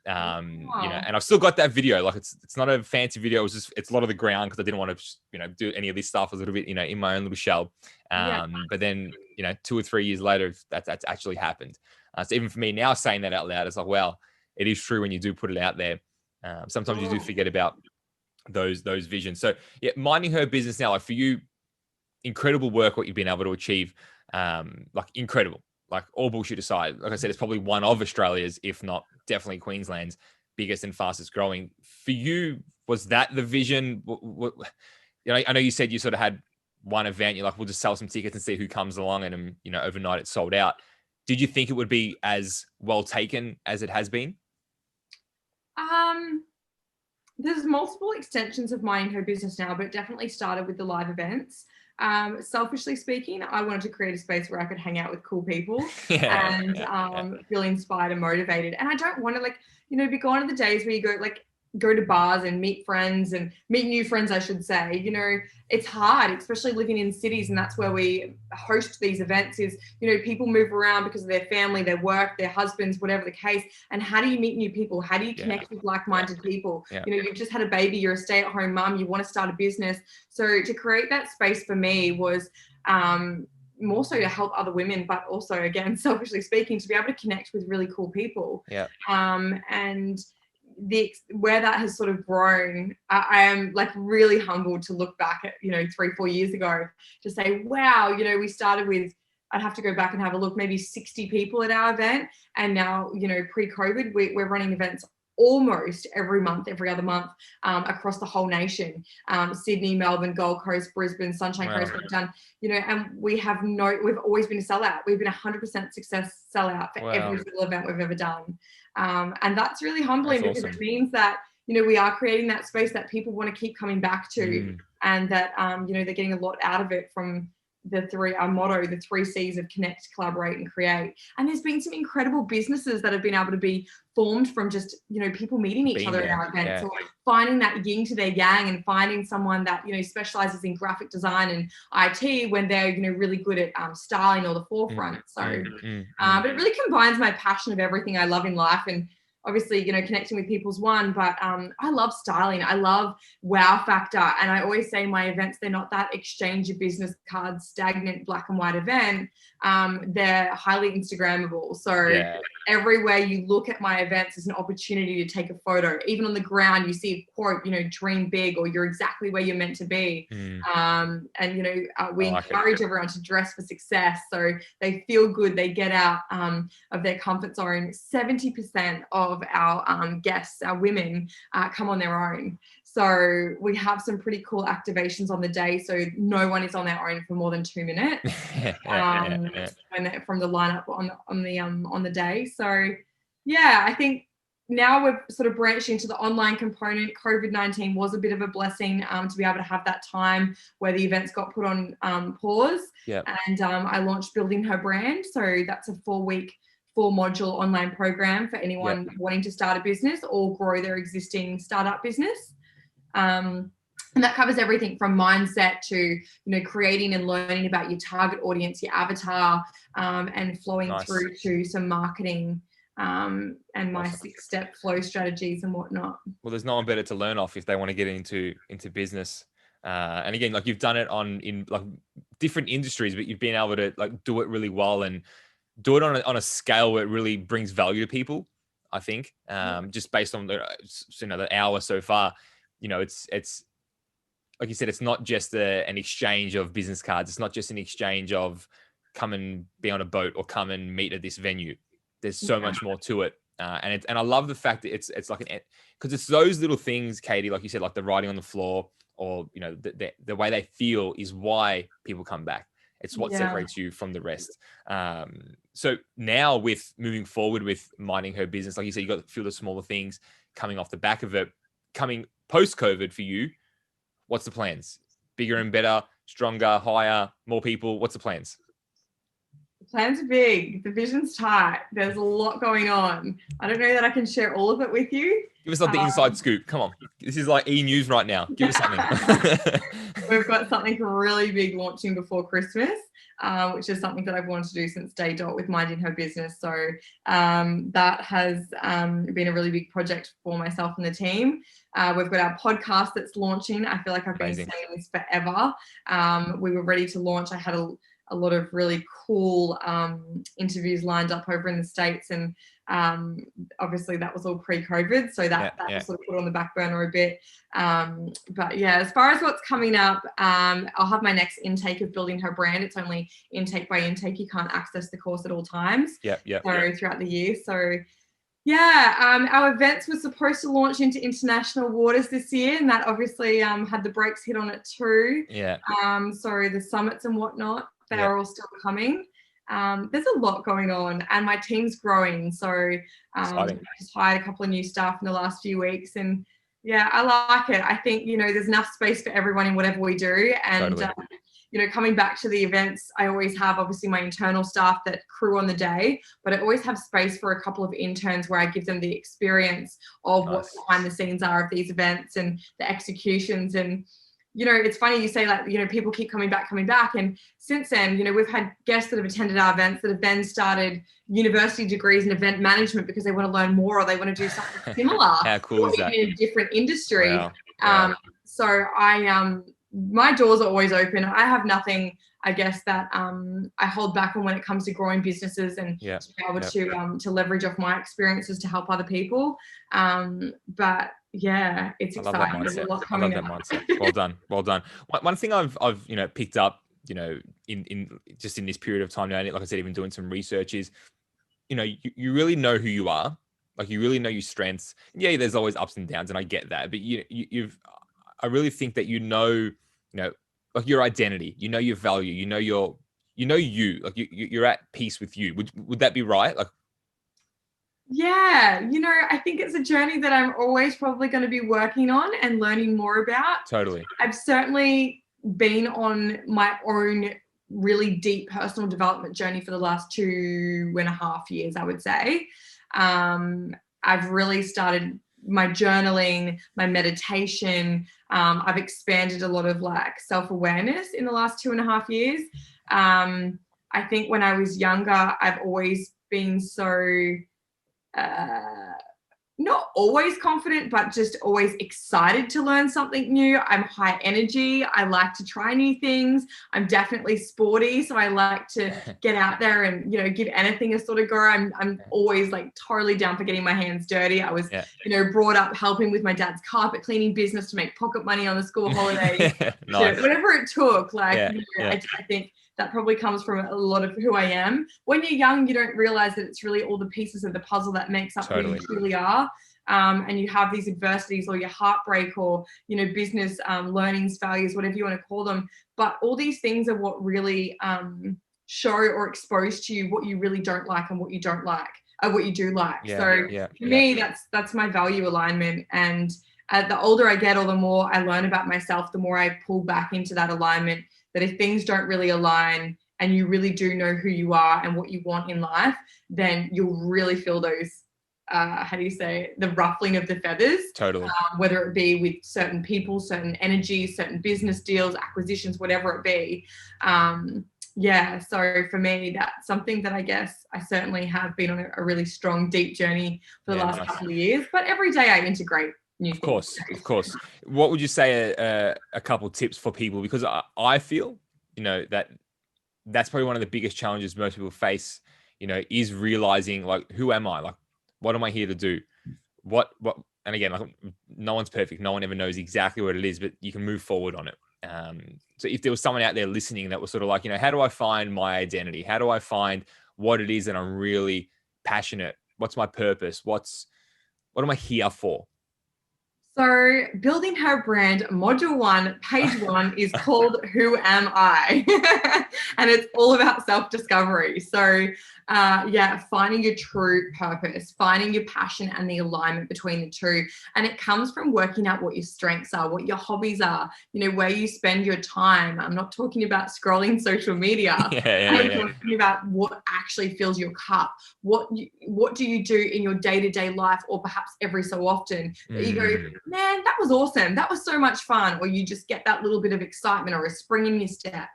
And I've still got that video. It's not a fancy video. It's a lot of the ground because I didn't want to, do any of this stuff. I was a little bit, in my own little shell. But then, 2 or 3 years later, that's actually happened. So even for me now saying that out loud, it's like, well, it is true when you do put it out there. Sometimes you do forget about those visions. So yeah, minding her business now, for you, incredible work, what you've been able to achieve. Incredible. All bullshit aside, like I said, it's probably one of Australia's, if not definitely Queensland's biggest and fastest growing. For you, was that the vision? I know you said you sort of had one event. You're like, we'll just sell some tickets and see who comes along, and overnight it's sold out. Did you think it would be as well taken as it has been? There's multiple extensions of minding her business now, but it definitely started with the live events. Selfishly speaking, I wanted to create a space where I could hang out with cool people and feel inspired and motivated. And I don't want to be gone are the days where you go to bars and meet friends and meet new friends, I should say. It's hard, especially living in cities, and that's where we host these events is, people move around because of their family, their work, their husbands, whatever the case. And how do you meet new people? How do you connect with like-minded people? You've just had a baby, you're a stay-at-home mum, you want to start a business. So to create that space for me was more so to help other women, but also, again, selfishly speaking, to be able to connect with really cool people. And where that has sort of grown, I am really humbled to look back at 3-4 years ago to say, wow, we started with, I'd have to go back and have a look, maybe 60 people at our event, and now pre-COVID we're running events almost every month, every other month, across the whole nation. Sydney, Melbourne, Gold Coast, Brisbane, Sunshine Coast, we've done, and we've always been a sellout. We've been 100% success sellout for every single event we've ever done. And that's really humbling because it means that, we are creating that space that people want to keep coming back to, and that, they're getting a lot out of it from our motto, the 3 C's of connect, collaborate, and create. And there's been some incredible businesses that have been able to be formed from just, people meeting each other at our events, or finding that yin to their yang, and finding someone that, specializes in graphic design and IT when they're, really good at styling or the forefront. So, but it really combines my passion of everything I love in life. And obviously, connecting with people's one, but I love styling. I love wow factor. And I always say my events, they're not that exchange your business cards, stagnant black and white event. They're highly Instagrammable. So everywhere you look at my events is an opportunity to take a photo. Even on the ground, you see a quote, dream big, or you're exactly where you're meant to be. We encourage everyone to dress for success. So they feel good. They get out of their comfort zone. 70% of our guests, our women, come on their own. So we have some pretty cool activations on the day. So no one is on their own for more than 2 minutes from the lineup on the day. So I think now we've sort of branched into the online component. COVID-19 was a bit of a blessing to be able to have that time where the events got put on pause. And I launched Building Her Brand. So that's a 4-week 4-module online program for anyone wanting to start a business or grow their existing startup business. And that covers everything from mindset to, creating and learning about your target audience, your avatar, and flowing through to some marketing and my 6-step flow strategies and whatnot. Well, there's no one better to learn off if they want to get into business. And again, you've done it in different industries, but you've been able to do it really well and do it on a scale where it really brings value to people. I think just based on the hour so far, it's like you said, it's not just an exchange of business cards. It's not just an exchange of come and be on a boat or come and meet at this venue. There's so much more to it. And I love the fact that it's because it's those little things, Katie, like you said, like the writing on the floor, or, the way they feel is why people come back. It's what separates you from the rest. So now with moving forward with minding her business, like you said, you got to feel the smaller things coming off the back of it, coming post-COVID for you. What's the plans? Bigger and better, stronger, higher, more people. What's the plans? The plans are big. The vision's tight. There's a lot going on. I don't know that I can share all of it with you. Give us the inside scoop. Come on. This is like E-News right now. Give us something. We've got something really big launching before Christmas, which is something that I've wanted to do since day dot with minding her business. So that has been a really big project for myself and the team. We've got our podcast that's launching. I feel like I've been saying this forever. We were ready to launch. I had a lot of really cool interviews lined up over in the States, and obviously that was all pre-COVID, so that was sort of put on the back burner a bit. But as far as what's coming up, I'll have my next intake of Building Her Brand. It's only intake by intake. You can't access the course at all times. Throughout the year. So our events were supposed to launch into international waters this year, and that obviously had the brakes hit on it too. So the summits and whatnot, they're all still coming. There's a lot going on, and my team's growing. So I just hired a couple of new staff in the last few weeks, and I like it. I think, there's enough space for everyone in whatever we do. And coming back to the events, I always have obviously my internal staff that crew on the day, but I always have space for a couple of interns where I give them the experience of what the behind the scenes are of these events and the executions. And it's funny you say like, people keep coming back. And since then, we've had guests that have attended our events that have then started university degrees in event management because they want to learn more or they want to do something similar. How cool is that? In a different industry. Wow. So my doors are always open. I have nothing, I guess, that I hold back on when it comes to growing businesses and to be able to leverage off my experiences to help other people. But yeah, it's exciting. There's a lot coming up. Mindset. Well done. One thing I've picked up, in just in this period of time now, like I said, even doing some research is, you really know who you are. Like you really know your strengths. Yeah, there's always ups and downs, and I get that. But I really think that like your identity, your value, you, like you're at peace with you. Would that be right? Like. Yeah, I think it's a journey that I'm always probably going to be working on and learning more about. Totally. I've certainly been on my own really deep personal development journey for the last 2.5 years, I would say. I've really started my journaling, my meditation. I've expanded a lot of like self-awareness in the last 2.5 years. I think when I was younger, I've always been so not always confident, but just always excited to learn something new. I'm high energy. I like to try new things. I'm definitely sporty, so I like to get out there and give anything a sort of go. I'm always like totally down for getting my hands dirty. I was brought up helping with my dad's carpet cleaning business to make pocket money on the school holidays. Nice. Whatever it took. I think that probably comes from a lot of who I am. When you're young, you don't realize that it's really all the pieces of the puzzle that makes up who you truly are. And you have these adversities or your heartbreak or, business learnings, failures, whatever you want to call them. But all these things are what really show or expose to you what you really don't like and what you don't like, or what you do like. For me, that's my value alignment. And the older I get or the more I learn about myself, the more I pull back into that alignment, that if things don't really align and you really do know who you are and what you want in life, then you'll really feel those, the ruffling of the feathers. Totally. Whether it be with certain people, certain energies, certain business deals, acquisitions, whatever it be. So for me, that's something that I guess I certainly have been on a really strong, deep journey for the last couple of years. But every day I integrate new things. Of course. What would you say a couple tips for people? Because I feel, that's probably one of the biggest challenges most people face, is realizing like, who am I? Like, what am I here to do? What, and again, like, no one's perfect. No one ever knows exactly what it is, but you can move forward on it. So if there was someone out there listening that was sort of like, how do I find my identity? How do I find what it is that I'm really passionate? What's my purpose? What am I here for? So building her brand, module 1, page 1 is called Who Am I? And it's all about self-discovery. So finding your true purpose, finding your passion and the alignment between the two. And it comes from working out what your strengths are, what your hobbies are, where you spend your time. I'm not talking about scrolling social media. I'm talking about what actually fills your cup. What do you do in your day-to-day life, or perhaps every so often that you go, man, that was awesome. That was so much fun. Or you just get that little bit of excitement or a spring in your step.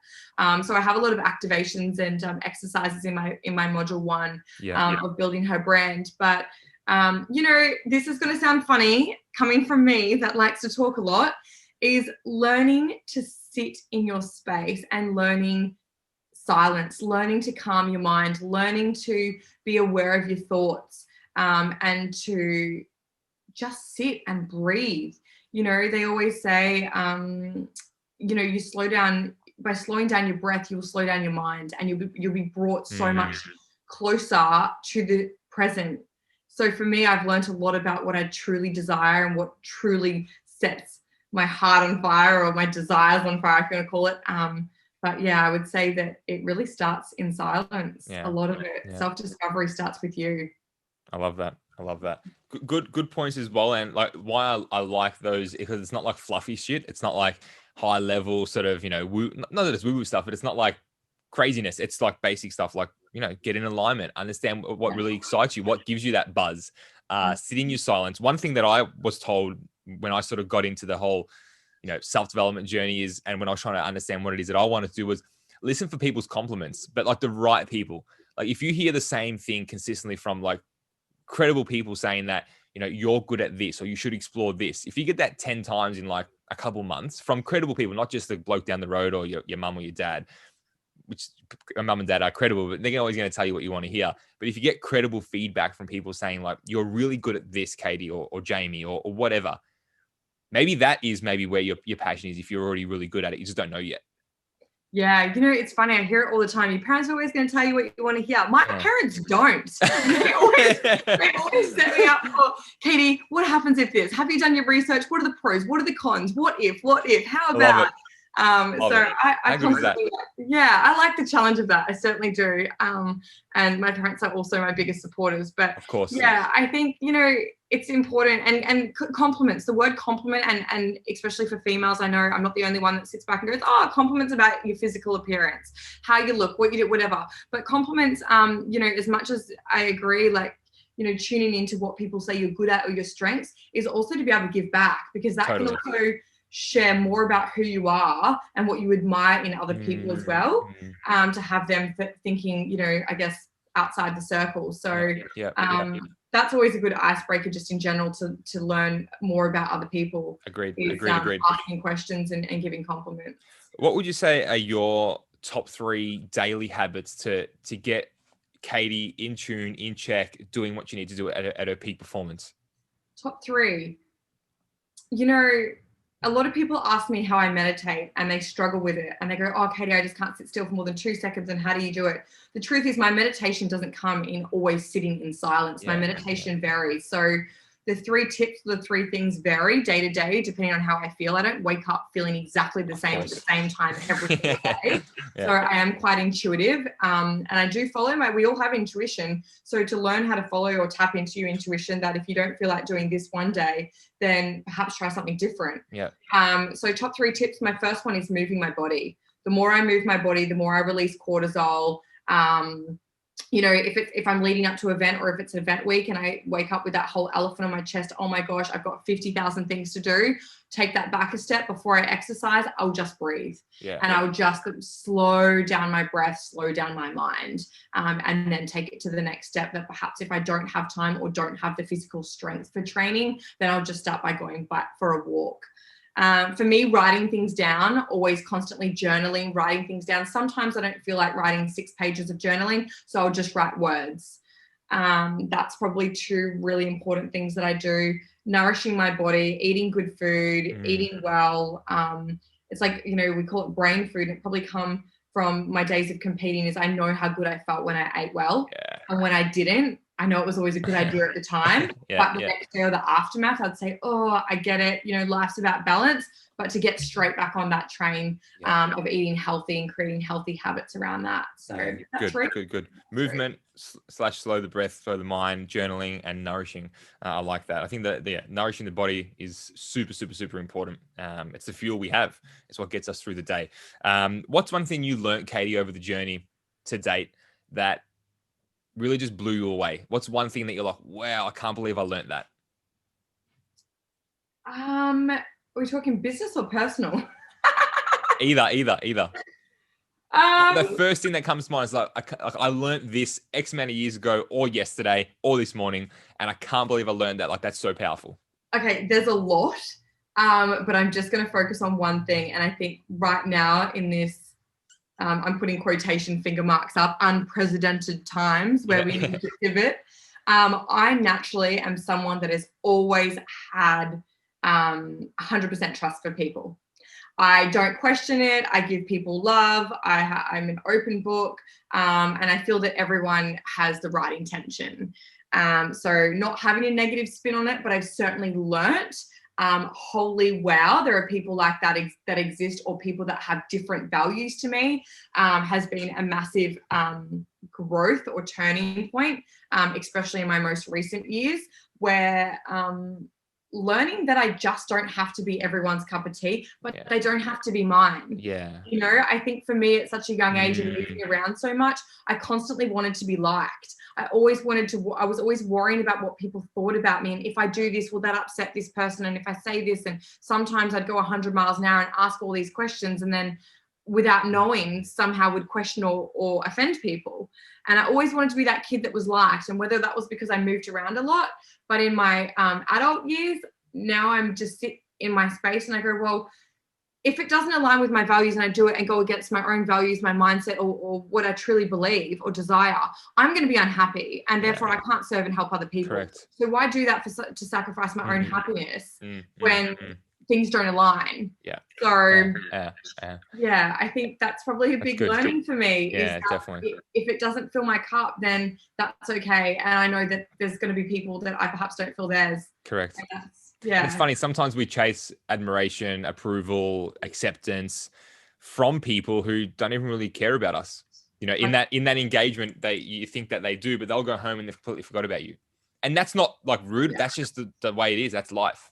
So I have a lot of activations and exercises in my module 1 of building her brand. But, this is going to sound funny coming from me that likes to talk a lot, is learning to sit in your space and learning silence, learning to calm your mind, learning to be aware of your thoughts, and to just sit and breathe. They always say, you slow down. By slowing down your breath, you'll slow down your mind, and you'll be brought so much closer to the present. So for me, I've learned a lot about what I truly desire and what truly sets my heart on fire, or my desires on fire, if you want to call it. But I would say that it really starts in silence. A lot of it, self-discovery starts with you. I love that. Good points as well. And like why I like those, because it's not like fluffy shit. It's not like, high level sort of, not that it's woo-woo stuff, but it's not like craziness. It's like basic stuff like, get in alignment, understand what really excites you, what gives you that buzz, sit in your silence. One thing that I was told when I sort of got into the whole, self-development journey is, and when I was trying to understand what it is that I wanted to do, was listen for people's compliments, but like the right people. Like if you hear the same thing consistently from like credible people saying that, you're good at this, or you should explore this. If you get that 10 times in like a couple months from credible people, not just the bloke down the road or your mum or your dad, which mum and dad are credible, but they're always going to tell you what you want to hear. But if you get credible feedback from people saying like, you're really good at this, Katie or Jamie or whatever, maybe that is maybe where your passion is. If you're already really good at it, you just don't know yet. Yeah, it's funny. I hear it all the time. Your parents are always going to tell you what you want to hear. My parents don't. They always set me up for, Katie, what happens if this? Have you done your research? What are the pros? What are the cons? What if? How about? I constantly, I like the challenge of that. I certainly do. And my parents are also my biggest supporters. But of course, I think, it's important, and compliments, the word compliment, and especially for females, I know I'm not the only one that sits back and goes, compliments about your physical appearance, how you look, what you do, whatever. But compliments, as much as I agree, like, tuning into what people say you're good at or your strengths, is also to be able to give back, because that can also share more about who you are and what you admire in other people as well, to have them thinking, I guess, outside the circle. So that's always a good icebreaker just in general to learn more about other people. Agreed. Asking questions and giving compliments. What would you say are your top 3 daily habits to get Katie in tune, in check, doing what you need to do at her peak performance? Top 3. A lot of people ask me how I meditate and they struggle with it. And they go, Katie, I just can't sit still for more than 2 seconds. And how do you do it? The truth is my meditation doesn't come in always sitting in silence. My meditation varies. So the 3 tips, the 3 things vary day to day, depending on how I feel. I don't wake up feeling exactly the same at the same time every single day. So I am quite intuitive. And I do follow we all have intuition. So to learn how to follow or tap into your intuition, that if you don't feel like doing this one day, then perhaps try something different. So top 3 tips. My first one is moving my body. The more I move my body, the more I release cortisol. If I'm leading up to an event, or if it's an event week and I wake up with that whole elephant on my chest, oh my gosh, I've got 50,000 things to do. Take that back a step. Before I exercise, I'll just breathe. And I'll just slow down my breath, slow down my mind, and then take it to the next step. That perhaps if I don't have time or don't have the physical strength for training, then I'll just start by going back for a walk. For me, writing things down, always constantly journaling, writing things down. Sometimes I don't feel like writing 6 pages of journaling, so I'll just write words. That's probably 2 really important things that I do. Nourishing my body, eating good food, eating well. It's like, we call it brain food. It probably come from my days of competing, is I know how good I felt when I ate well. And when I didn't, I know it was always a good idea at the time, but the next day or the aftermath, I'd say, I get it. Life's about balance, but to get straight back on that train of eating healthy and creating healthy habits around that. So that's good. Movement / slow the breath, slow the mind, journaling and nourishing. I like that. I think that nourishing the body is super, super, super important. It's the fuel we have. It's what gets us through the day. What's one thing you learned, Katie, over the journey to date that really just blew you away? What's one thing that you're like, wow, I can't believe I learned that? Are we talking business or personal? Either. The first thing that comes to mind is like I learned this X amount of years ago, or yesterday, or this morning, and I can't believe I learned that. Like, that's so powerful. Okay, there's a lot, but I'm just going to focus on one thing. And I think right now in this, I'm putting quotation finger marks up, unprecedented times where we need to pivot. I naturally am someone that has always had 100% trust for people. I don't question it. I give people love. I'm an open book, and I feel that everyone has the right intention. So not having a negative spin on it, but I've certainly learnt, holy wow, there are people like that that exist, or people that have different values to me, has been a massive growth or turning point, especially in my most recent years, where learning that I just don't have to be everyone's cup of tea, but Yeah. they don't have to be mine. Yeah. You know, I think for me at such a young age and moving around so much, I constantly wanted to be liked. I was always worrying about what people thought about me. And if I do this, will that upset this person? And if I say this, and sometimes I'd go 100 miles an hour and ask all these questions, and then without knowing somehow would question or offend people. And I always wanted to be that kid that was liked. And whether that was because I moved around a lot, but in my adult years, now I'm just sit in my space and I go, well, if it doesn't align with my values and I do it and go against my own values, my mindset, or what I truly believe or desire, I'm going to be unhappy. And therefore I can't serve and help other people. Correct. So why do that to sacrifice my own happiness when things don't align? Yeah. So yeah, I think that's probably a big learning for me. Yeah, is definitely. If it doesn't fill my cup, then that's okay. And I know that there's going to be people that I perhaps don't fill theirs. Correct. Yeah. It's funny. Sometimes we chase admiration, approval, acceptance from people who don't even really care about us. You know, in that engagement, you think that they do, but they'll go home and they've completely forgot about you. And that's not like rude. Yeah. That's just the way it is. That's life.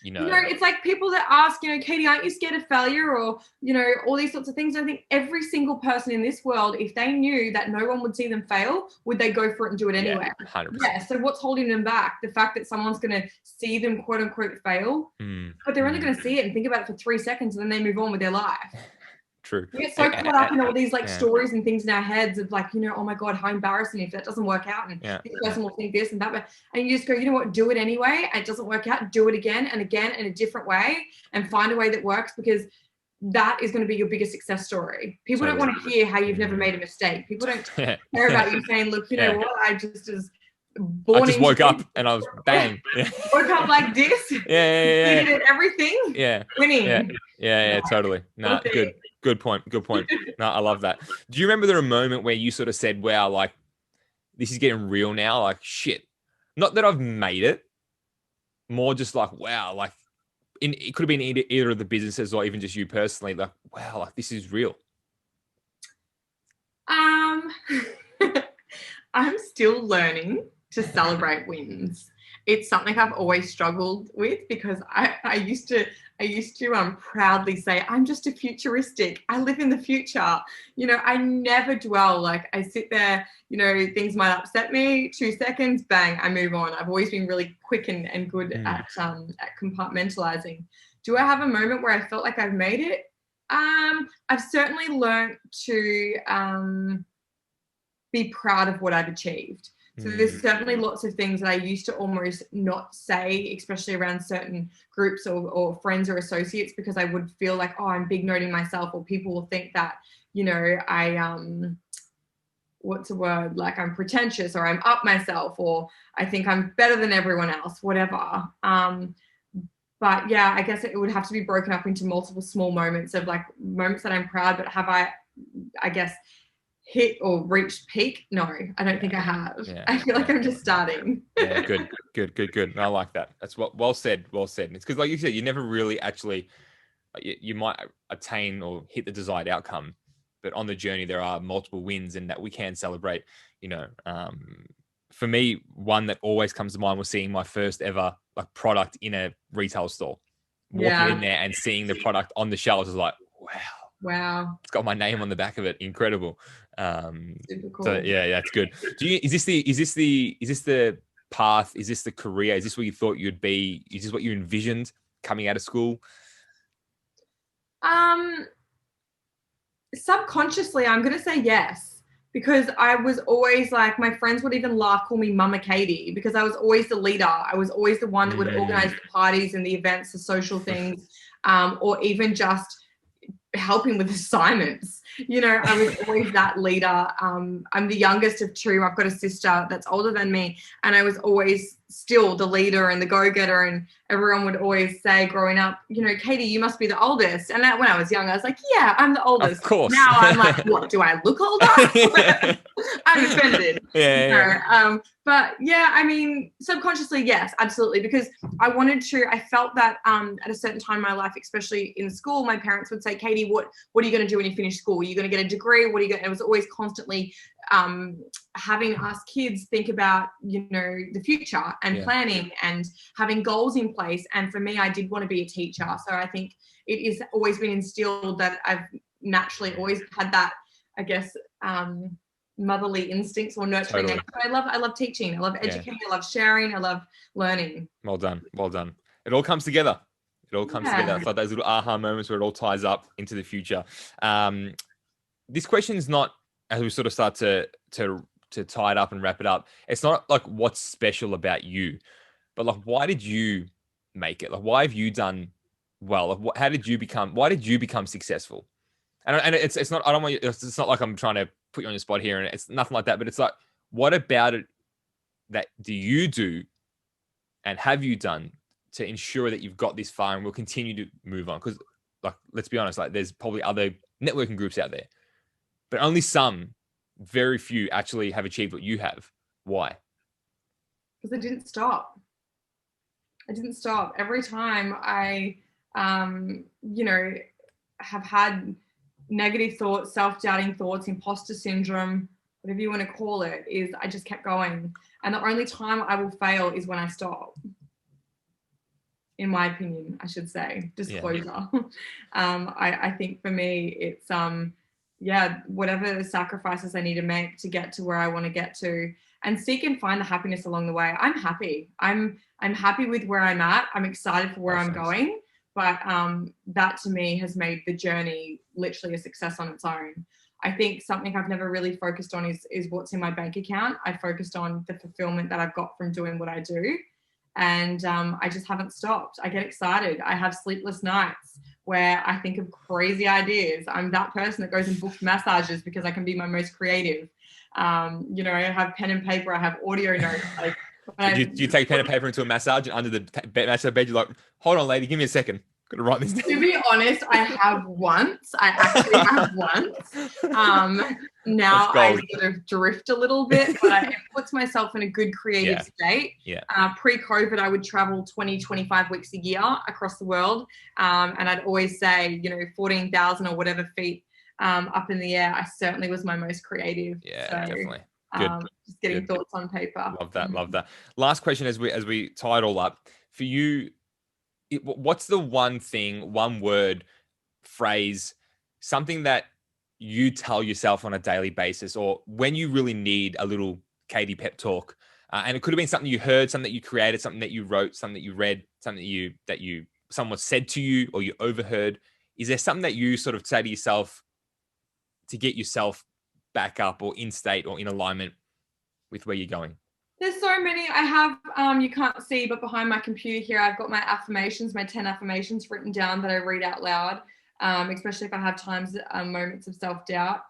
You know, it's like people that ask, Katie, aren't you scared of failure? Or, all these sorts of things. I think every single person in this world, if they knew that no one would see them fail, would they go for it and do it anyway? Yeah, 100%. Yeah. So what's holding them back? The fact that someone's going to see them, quote unquote, fail, but they're only going to see it and think about it for 3 seconds and then they move on with their life. True. We get so caught up in all these stories and things in our heads of like, oh my God, how embarrassing if that doesn't work out, and this person will think this and that. And you just go, you know what, do it anyway. And it doesn't work out, do it again and again in a different way and find a way that works, because that is going to be your biggest success story. People don't want to hear how you've never made a mistake. People don't care about you saying, look, you know what, I just woke up and I was bang. Woke up like this. Did everything. Winning. Yeah, totally. No, good point. No, I love that. Do you remember the moment where you sort of said, wow, like this is getting real now? Like shit. Not that I've made it. More just like, wow, like it could have been either of the businesses or even just you personally, like, wow, like this is real. I'm still learning to celebrate wins. It's something I've always struggled with, because I used to proudly say, I'm just a futuristic. I live in the future. I never dwell. Like I sit there, things might upset me, 2 seconds, bang, I move on. I've always been really quick and good at compartmentalizing. Do I have a moment where I felt like I've made it? I've certainly learned to be proud of what I've achieved. So there's certainly lots of things that I used to almost not say, especially around certain groups or friends or associates, because I would feel like, oh, I'm big noting myself, or people will think that, what's a word? Like I'm pretentious, or I'm up myself, or I think I'm better than everyone else, whatever. But yeah, I guess it would have to be broken up into multiple small moments of like moments that I'm proud, but have I guess, hit or reached peak? No, I don't think I have. I feel like I'm just starting. Good. I like that. That's well said. It's because, like you said, you never really actually, you might attain or hit the desired outcome, but on the journey there are multiple wins and that we can celebrate. For me, one that always comes to mind was seeing my first ever like product in a retail store. Walking in there and seeing the product on the shelves is like, wow. It's got my name on the back of it. Incredible. Super cool. So yeah, that's good. Is this the path? Is this the career? Is this where you thought you'd be? Is this what you envisioned coming out of school? Subconsciously, I'm going to say yes, because I was always like, my friends would even call me Mama Katie, because I was always the leader. I was always the one that would organize the parties and the events, the social things, or even just helping with assignments. I was always that leader. I'm the youngest of two. I've got a sister that's older than me, and I was always still the leader and the go-getter, and everyone would always say growing up, Katie, you must be the oldest. And when I was young, I was like, yeah, I'm the oldest. Of course. Now I'm like, what, do I look older? I'm offended. But yeah, I mean, subconsciously, yes, absolutely. Because I felt that at a certain time in my life, especially in school, my parents would say, Katie, what are you going to do when you finish school? school? You're going to get a degree. What are you going? It was always constantly having us kids think about, the future and planning and having goals in place. And for me, I did want to be a teacher. So I think it is always been instilled that I've naturally always had that, I guess, motherly instincts or nurturing. Totally. I love teaching. I love educating. I love sharing. I love learning. Well done. It all comes together. Together. It's like those little aha moments where it all ties up into the future. This question is not, as we sort of start to tie it up and wrap it up, it's not like what's special about you, but like, why did you make it? Like, why have you done well? Like, why did you become successful? And it's not, I don't want you, it's not like I'm trying to put you on your spot here, and it's nothing like that, but it's like, what about it that do you do and have you done to ensure that you've got this far and will continue to move on? Because, like, let's be honest, like, there's probably other networking groups out there, but only very few actually have achieved what you have. Why? Because I didn't stop. Every time I, have had negative thoughts, self-doubting thoughts, imposter syndrome, whatever you want to call it, is I just kept going. And the only time I will fail is when I stop. In my opinion, I should say, disclosure. Yeah. I think for me, it's, whatever sacrifices I need to make to get to where I want to get to, and seek and find the happiness along the way. I'm happy. I'm happy with where I'm at. I'm excited for where I'm going. But that to me has made the journey literally a success on its own. I think something I've never really focused on is what's in my bank account. I focused on the fulfillment that I've got from doing what I do. And I just haven't stopped. I get excited. I have sleepless nights where I think of crazy ideas. I'm that person that goes and books massages because I can be my most creative. I have pen and paper. I have audio notes. Like, do you take pen and paper into a massage, and under the massage bed, you're like, hold on, lady, give me a second. Got to write this down. To be honest, I have once. I actually have once. Now I sort of drift a little bit, but it puts myself in a good creative state. Yeah. Pre-COVID, I would travel 20, 25 weeks a year across the world. And I'd always say, 14,000 or whatever feet up in the air. I certainly was my most creative. Yeah, definitely. Good. Just getting thoughts on paper. Love that. Last question as we tie it all up. For you, what's the one thing, one word, phrase, something that you tell yourself on a daily basis, or when you really need a little Katie pep talk? And it could have been something you heard, something that you created, something that you wrote, something that you read, something that someone said to you or you overheard. Is there something that you sort of say to yourself to get yourself back up or in state or in alignment with where you're going? There's so many. I have, you can't see, but behind my computer here, I've got my affirmations, my 10 affirmations written down that I read out loud, especially if I have moments of self-doubt.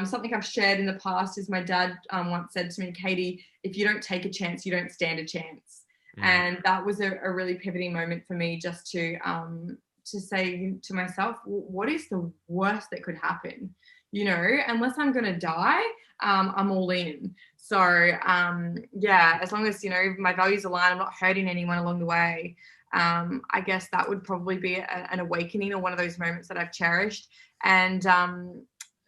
Something I've shared in the past is my dad once said to me, Katie, if you don't take a chance, you don't stand a chance. And that was a really pivoting moment for me, just to say to myself, what is the worst that could happen? Unless I'm going to die, I'm all in. So, as long as, my values align, I'm not hurting anyone along the way. I guess that would probably be an awakening or one of those moments that I've cherished. And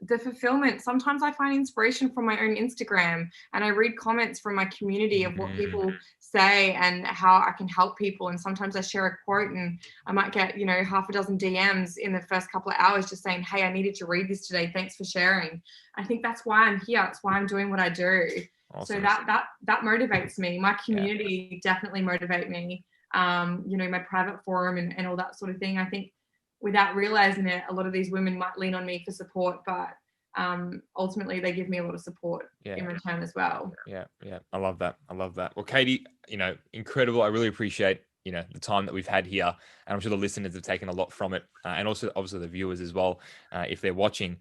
the fulfillment, sometimes I find inspiration from my own Instagram, and I read comments from my community of what people say and how I can help people. And sometimes I share a quote and I might get, half a dozen DMs in the first couple of hours just saying, hey, I needed to read this today. Thanks for sharing. I think that's why I'm here. That's why I'm doing what I do. Awesome. So that motivates me. My community definitely motivate me. My private forum and all that sort of thing. I think without realizing it, a lot of these women might lean on me for support, but ultimately they give me a lot of support in return as well. Yeah. I love that. Well, Katie, incredible. I really appreciate, the time that we've had here, and I'm sure the listeners have taken a lot from it, and also obviously the viewers as well, if they're watching.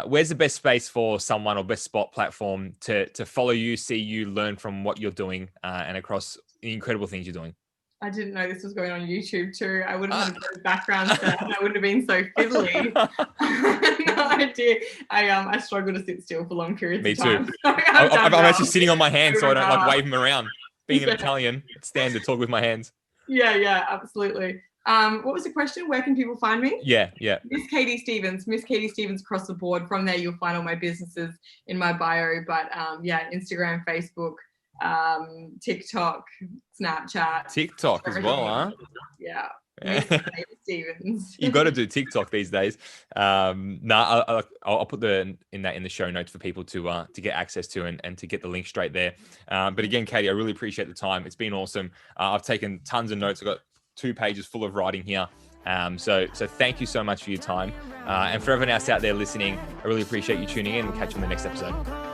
Where's the best space for someone, or best spot platform to follow you, see you, learn from what you're doing, and across the incredible things you're doing? I didn't know this was going on YouTube too. I wouldn't have had a background set, and I wouldn't have been so fiddly. No idea. I struggle to sit still for long periods of time. Me too. I'm actually sitting on my hands so I don't wave them around. Being an Italian, it's standard talk with my hands. Yeah, absolutely. What was the question? Where can people find me? Yeah. Miss Katie Stevens across the board. From there, you'll find all my businesses in my bio. But Instagram, Facebook, TikTok, Snapchat. TikTok as well, huh? Yeah. Miss Katie Stevens. You got to do TikTok these days. I'll put in the show notes for people to get access to and to get the link straight there. But again, Katie, I really appreciate the time. It's been awesome. I've taken tons of notes. I've got 2 pages full of writing here. So thank you so much for your time. And for everyone else out there listening, I really appreciate you tuning in. We'll catch you on the next episode.